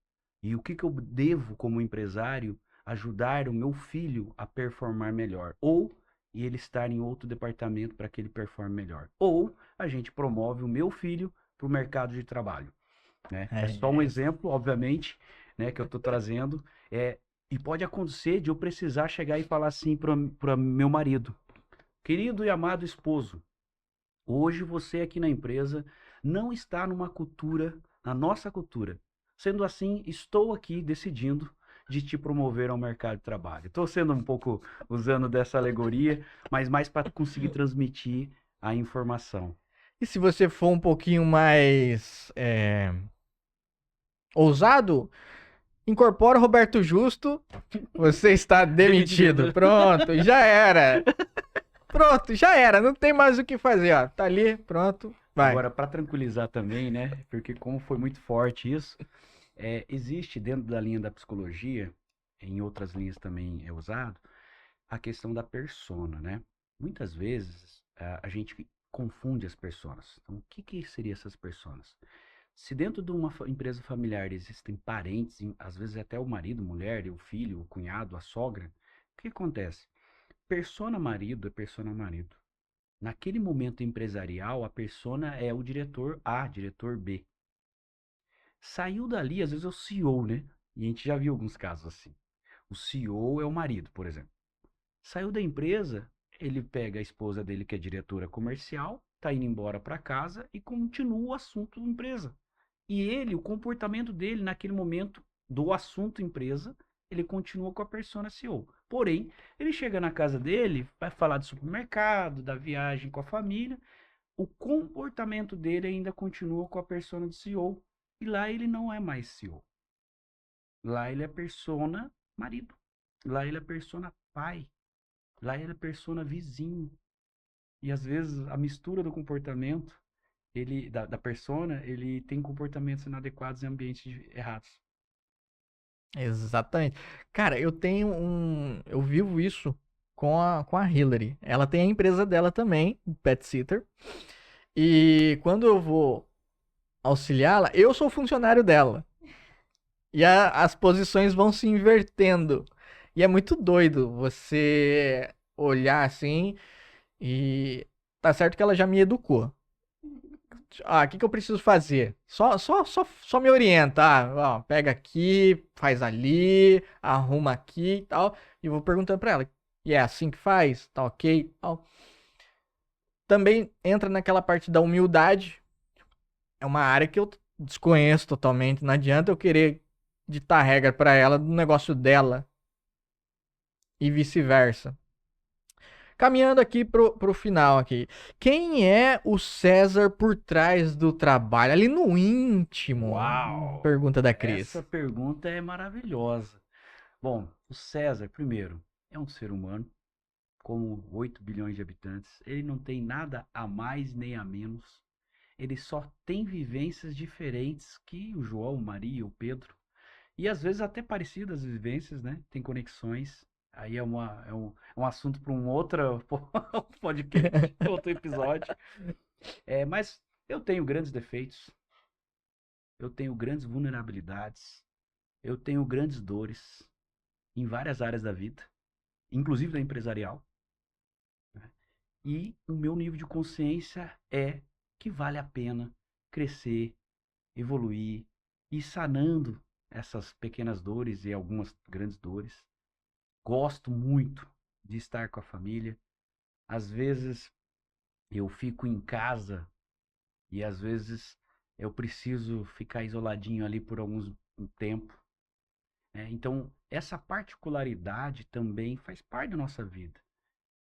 E o que eu devo, como empresário, ajudar o meu filho a performar melhor? Ou ele estar em outro departamento para que ele performe melhor. Ou a gente promove o meu filho para o mercado de trabalho. Né? É só um exemplo, obviamente, né, que eu estou trazendo. E pode acontecer de eu precisar chegar e falar assim para meu marido: querido e amado esposo, hoje você aqui na empresa não está numa cultura, na nossa cultura. Sendo assim, estou aqui decidindo de te promover ao mercado de trabalho. Estou sendo um pouco usando dessa alegoria, mas mais para conseguir transmitir a informação. E se você for um pouquinho mais ousado, incorpora o Roberto Justo, você está demitido. Pronto, já era. Pronto, já era. Não tem mais o que fazer, ó. Tá ali, pronto, vai. Agora, para tranquilizar também, né? Porque como foi muito forte isso, existe dentro da linha da psicologia, em outras linhas também é usado, a questão da persona, né? Muitas vezes a gente confunde as personas. Então, o que seriam essas personas? Se dentro de uma empresa familiar existem parentes, às vezes até o marido, mulher, o filho, o cunhado, a sogra, que acontece? Persona marido é persona marido. Naquele momento empresarial, a persona é o diretor A, diretor B. Saiu dali, às vezes é o CEO, né? E a gente já viu alguns casos assim. O CEO é o marido, por exemplo. Saiu da empresa, ele pega a esposa dele, que é diretora comercial, tá indo embora para casa e continua o assunto da empresa. E ele, o comportamento dele naquele momento do assunto empresa, ele continua com a persona CEO. Porém, ele chega na casa dele, vai falar do supermercado, da viagem com a família, o comportamento dele ainda continua com a persona de CEO. E lá ele não é mais CEO. Lá ele é persona marido. Lá ele é persona pai. Lá ele é persona vizinho. E às vezes a mistura do comportamento, da persona, ele tem comportamentos inadequados em ambientes errados. Exatamente. Cara, eu tenho um. Eu vivo isso com a Hillary. Ela tem a empresa dela também, Pet Sitter. E quando eu vou auxiliá-la, eu sou funcionário dela. E as posições vão se invertendo. E é muito doido você olhar assim e. Tá certo que ela já me educou. O que eu preciso fazer? Só me orienta. Ó, pega aqui, faz ali, arruma aqui e tal. E eu vou perguntando pra ela. E é assim que faz? Tá ok? Tal. Também entra naquela parte da humildade. É uma área que eu desconheço totalmente. Não adianta eu querer ditar regra pra ela do negócio dela e vice-versa. Caminhando aqui pro final aqui. Quem é o César por trás do trabalho? Ali no íntimo. Uau! Pergunta da Essa Cris. pergunta é maravilhosa. Bom, o César, primeiro, é um ser humano, como 8 bilhões de habitantes. Ele não tem nada a mais nem a menos. Ele só tem vivências diferentes que o João, o Maria, o Pedro. E às vezes até parecidas as vivências, né? Tem conexões. Aí é um assunto para um outro podcast, outro episódio. Mas eu tenho grandes defeitos, eu tenho grandes vulnerabilidades, eu tenho grandes dores em várias áreas da vida, inclusive da empresarial. E o meu nível de consciência é que vale a pena crescer, evoluir, ir sanando essas pequenas dores e algumas grandes dores. Gosto muito de estar com a família. Às vezes eu fico em casa e às vezes eu preciso ficar isoladinho ali por um tempo, né? Então, essa particularidade também faz parte da nossa vida,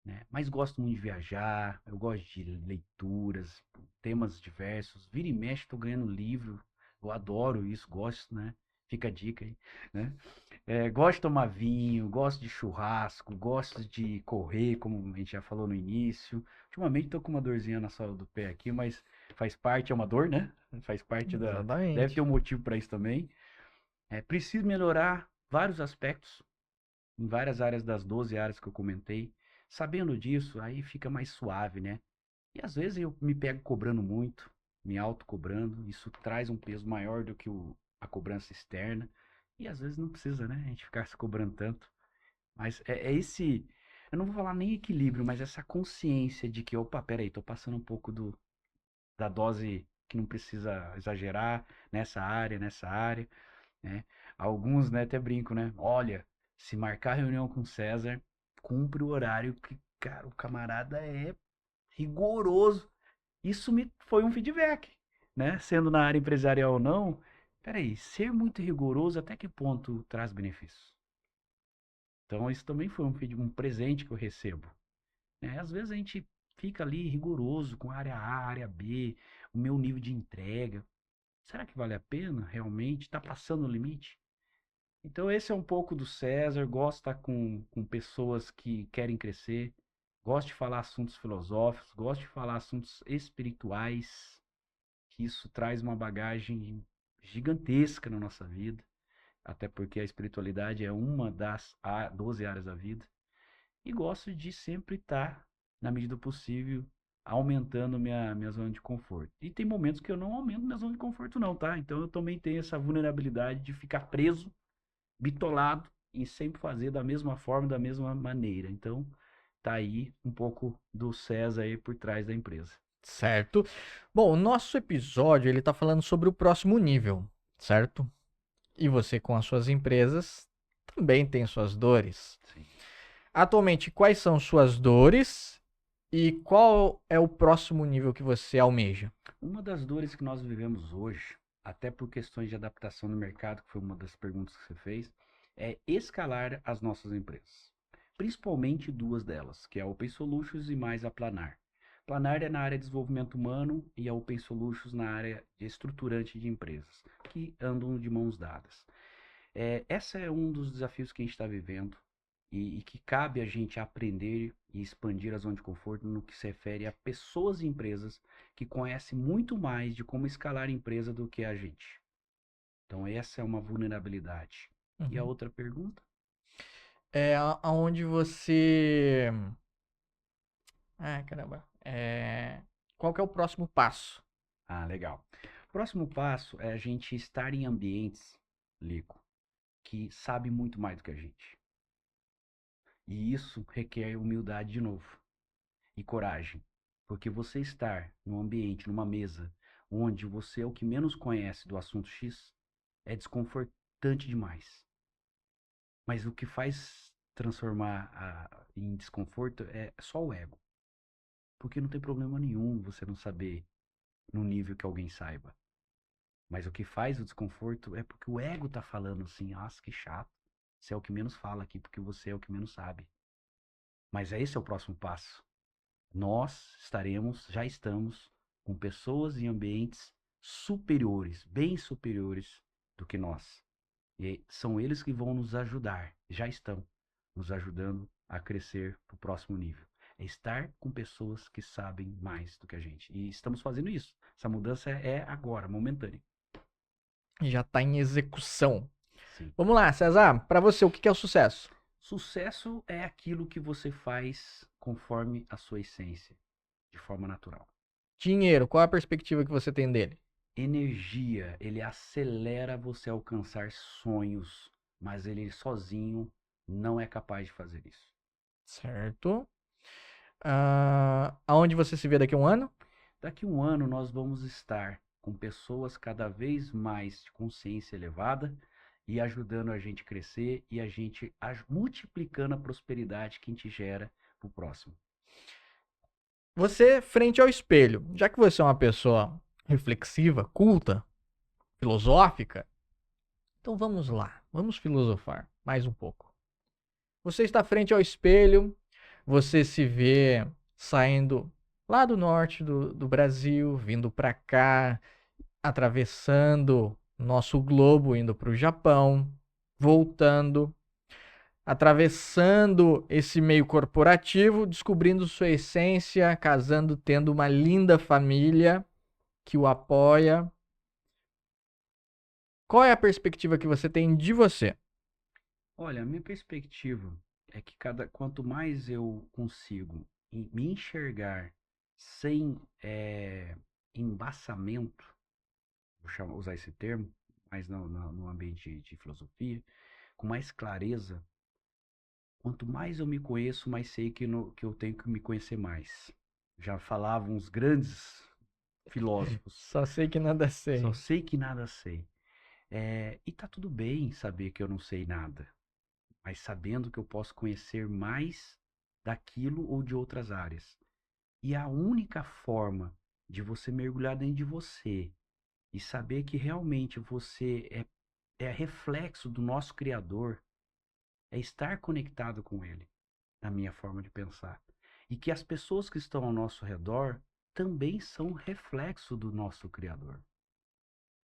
né? Mas gosto muito de viajar, eu gosto de leituras, temas diversos. Vira e mexe, estou ganhando livro. Eu adoro isso, gosto, né? Fica a dica aí, né? Gosto de tomar vinho, gosto de churrasco, gosto de correr, como a gente já falou no início. Ultimamente estou com uma dorzinha na sola do pé aqui, mas faz parte, é uma dor, né? Faz parte da. Deve ter Exatamente. um motivo para isso também. Preciso melhorar vários aspectos, em várias áreas das 12 áreas que eu comentei. Sabendo disso, aí fica mais suave, né? E às vezes eu me pego cobrando muito, me auto-cobrando. Isso traz um peso maior do que a cobrança externa. E às vezes não precisa, né? A gente ficar se cobrando tanto. Mas é esse. Eu não vou falar nem equilíbrio, mas essa consciência de que, opa, peraí, tô passando um pouco da dose que não precisa exagerar nessa área, né? Alguns, né, até brinco, né? Olha, se marcar reunião com o César, cumpre o horário que, cara, o camarada é rigoroso. Isso me foi um feedback, né? Sendo na área empresarial ou não. Peraí, ser muito rigoroso até que ponto traz benefícios? Então, isso também foi um presente que eu recebo, né? Às vezes a gente fica ali rigoroso com a área A, área B, o meu nível de entrega. Será que vale a pena realmente? Está passando o limite? Então, esse é um pouco do César. Gosto de estar com pessoas que querem crescer. Gosto de falar assuntos filosóficos. Gosto de falar assuntos espirituais. Que isso traz uma bagagem gigantesca na nossa vida. Até porque a espiritualidade é uma das 12 áreas da vida. E gosto de sempre estar, na medida do possível, aumentando minha zona de conforto. E tem momentos que eu não aumento minha zona de conforto, não, tá? Então eu também tenho essa vulnerabilidade de ficar preso, bitolado em sempre fazer da mesma forma, da mesma maneira. Então, tá aí um pouco do César aí por trás da empresa. Certo. Bom, o nosso episódio ele tá falando sobre o próximo nível, certo? E você com as suas empresas também tem suas dores. Sim. Atualmente, quais são suas dores e qual é o próximo nível que você almeja? Uma das dores que nós vivemos hoje, até por questões de adaptação no mercado, que foi uma das perguntas que você fez, é escalar as nossas empresas. Principalmente duas delas, que é a Open Solutions e mais a Planar. Planar é na área de desenvolvimento humano e a Open Solutions na área de estruturante de empresas, que andam de mãos dadas. Essa é um dos desafios que a gente está vivendo e que cabe a gente aprender e expandir a zona de conforto no que se refere a pessoas e empresas que conhecem muito mais de como escalar a empresa do que a gente. Então essa é uma vulnerabilidade. E a Uhum. outra pergunta? É aonde você. Ah, caramba. Qual que é o próximo passo? Ah, legal. Próximo passo é a gente estar em ambientes, Lico, que sabe muito mais do que a gente. E isso requer humildade de novo. E coragem. Porque você estar num ambiente, numa mesa, onde você é o que menos conhece do assunto X, é desconfortante demais. Mas o que faz transformar em desconforto é só o ego. Porque não tem problema nenhum você não saber no nível que alguém saiba. Mas o que faz o desconforto é porque o ego tá falando assim, nossa, que chato. Você é o que menos fala aqui porque você é o que menos sabe. Mas esse é o próximo passo. Nós já estamos com pessoas em ambientes superiores, bem superiores do que nós. E são eles que vão nos ajudar, já estão nos ajudando a crescer para o próximo nível. É estar com pessoas que sabem mais do que a gente. E estamos fazendo isso. Essa mudança é agora, momentânea. Já está em execução. Sim. Vamos lá, César. Para você, o que é o sucesso? Sucesso é aquilo que você faz conforme a sua essência, de forma natural. Dinheiro, qual é a perspectiva que você tem dele? Energia, ele acelera você a alcançar sonhos, mas ele sozinho não é capaz de fazer isso. Certo. Aonde você se vê daqui a um ano? Daqui a um ano nós vamos estar com pessoas cada vez mais de consciência elevada e ajudando a gente a crescer e a gente multiplicando a prosperidade que a gente gera para o próximo. Você frente ao espelho. Já que você é uma pessoa reflexiva, culta, filosófica, então vamos lá. Vamos filosofar mais um pouco. Você está frente ao espelho, você se vê saindo lá do norte do Brasil, vindo para cá, atravessando nosso globo, indo para o Japão, voltando, atravessando esse meio corporativo, descobrindo sua essência, casando, tendo uma linda família que o apoia. Qual é a perspectiva que você tem de você? Olha, a minha perspectiva é que quanto mais eu consigo me enxergar sem embaçamento, usar esse termo, mas no ambiente de filosofia, com mais clareza, quanto mais eu me conheço, mais sei que eu tenho que me conhecer mais. Já falavam os grandes filósofos, Só sei que nada só sei. sei que nada sei. E tá tudo bem saber que eu não sei nada, mas sabendo que eu posso conhecer mais daquilo ou de outras áreas. E a única forma de você mergulhar dentro de você e saber que realmente você é reflexo do nosso Criador é estar conectado com Ele, na minha forma de pensar. E que as pessoas que estão ao nosso redor também são reflexo do nosso Criador.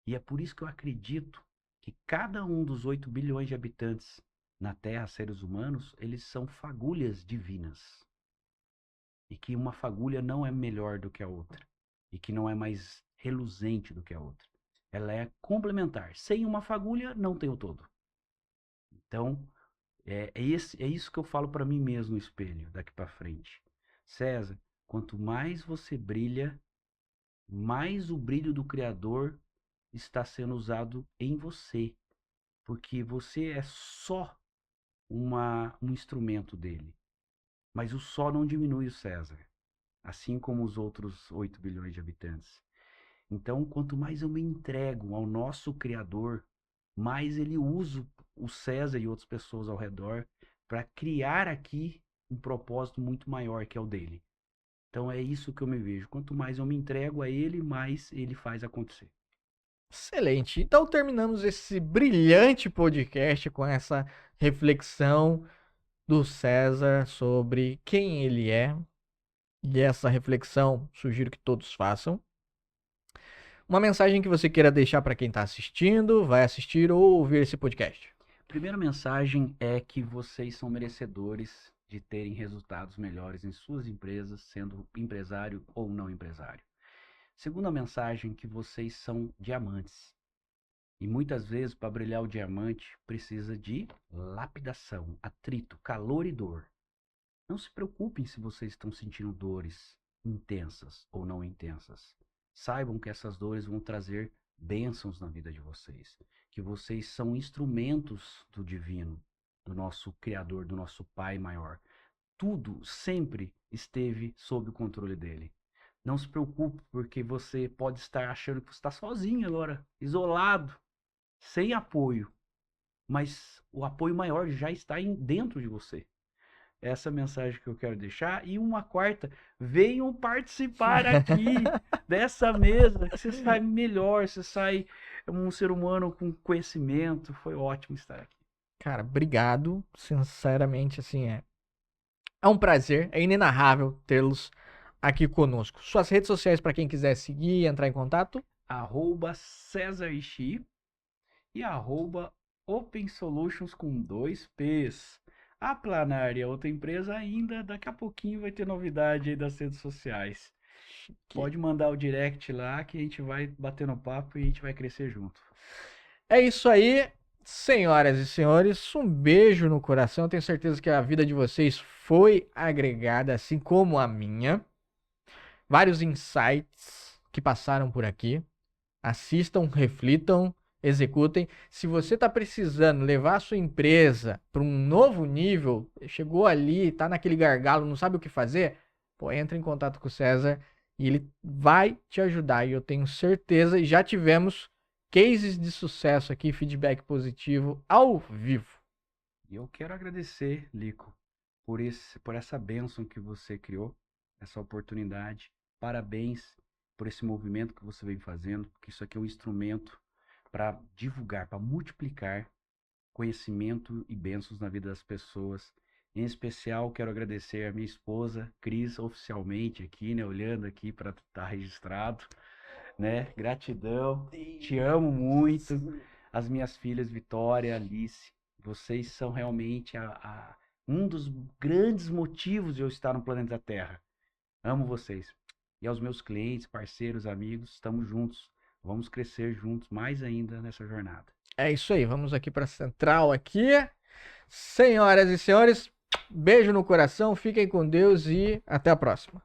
E é por isso que eu acredito que cada um dos 8 bilhões de habitantes na Terra, seres humanos, eles são fagulhas divinas. E que uma fagulha não é melhor do que a outra. E que não é mais reluzente do que a outra. Ela é complementar. Sem uma fagulha, não tem o todo. Então, é isso que eu falo para mim mesmo no espelho, daqui para frente. César, quanto mais você brilha, mais o brilho do Criador está sendo usado em você. Porque você é só um instrumento dele. Mas o só não diminui o César, assim como os outros 8 bilhões de habitantes. Então, quanto mais eu me entrego ao nosso Criador, mais ele usa o César e outras pessoas ao redor para criar aqui um propósito muito maior que é o dele. Então é isso que eu me vejo. Quanto mais eu me entrego a ele, mais ele faz acontecer. Excelente. Então terminamos esse brilhante podcast com essa reflexão do César sobre quem ele é. E essa reflexão sugiro que todos façam. Uma mensagem que você queira deixar para quem está assistindo, vai assistir ou ouvir esse podcast. Primeira mensagem é que vocês são merecedores de terem resultados melhores em suas empresas, sendo empresário ou não empresário. Segunda mensagem, que vocês são diamantes. E muitas vezes, para brilhar o diamante, precisa de lapidação, atrito, calor e dor. Não se preocupem se vocês estão sentindo dores intensas ou não intensas. Saibam que essas dores vão trazer bênçãos na vida de vocês. Que vocês são instrumentos do divino, do nosso Criador, do nosso Pai maior. Tudo sempre esteve sob o controle dele. Não se preocupe, porque você pode estar achando que você está sozinho agora, isolado, sem apoio. Mas o apoio maior já está dentro de você. Essa mensagem que eu quero deixar. E uma quarta, venham participar aqui dessa mesa, que você sai melhor, você sai um ser humano com conhecimento. Foi ótimo estar aqui. Cara, obrigado. Sinceramente, assim, é um prazer, é inenarrável tê-los aqui conosco. Suas redes sociais para quem quiser seguir e entrar em contato? @César Ixi e @Open Solutions com 2 P's. A Planar e a outra empresa ainda, daqui a pouquinho vai ter novidade aí das redes sociais. Pode mandar o direct lá que a gente vai batendo papo e a gente vai crescer junto. É isso aí, senhoras e senhores. Um beijo no coração. Eu tenho certeza que a vida de vocês foi agregada, assim como a minha. Vários insights que passaram por aqui. Assistam, reflitam, executem. Se você está precisando levar a sua empresa para um novo nível, chegou ali, está naquele gargalo, não sabe o que fazer, pô, entra em contato com o César e ele vai te ajudar. E eu tenho certeza, e já tivemos cases de sucesso aqui, feedback positivo ao vivo. E eu quero agradecer, Lico, por essa bênção que você criou, essa oportunidade. Parabéns por esse movimento que você vem fazendo, porque isso aqui é um instrumento para divulgar, para multiplicar conhecimento e bênçãos na vida das pessoas. Em especial, quero agradecer a minha esposa, Cris, oficialmente aqui, né, olhando aqui para estar registrado, né? Gratidão, te amo muito. As minhas filhas, Vitória, Alice, vocês são realmente um dos grandes motivos de eu estar no planeta Terra. Amo vocês. E aos meus clientes, parceiros, amigos, estamos juntos. Vamos crescer juntos mais ainda nessa jornada. É isso aí, vamos aqui para a central aqui. Senhoras e senhores, beijo no coração, fiquem com Deus e até a próxima.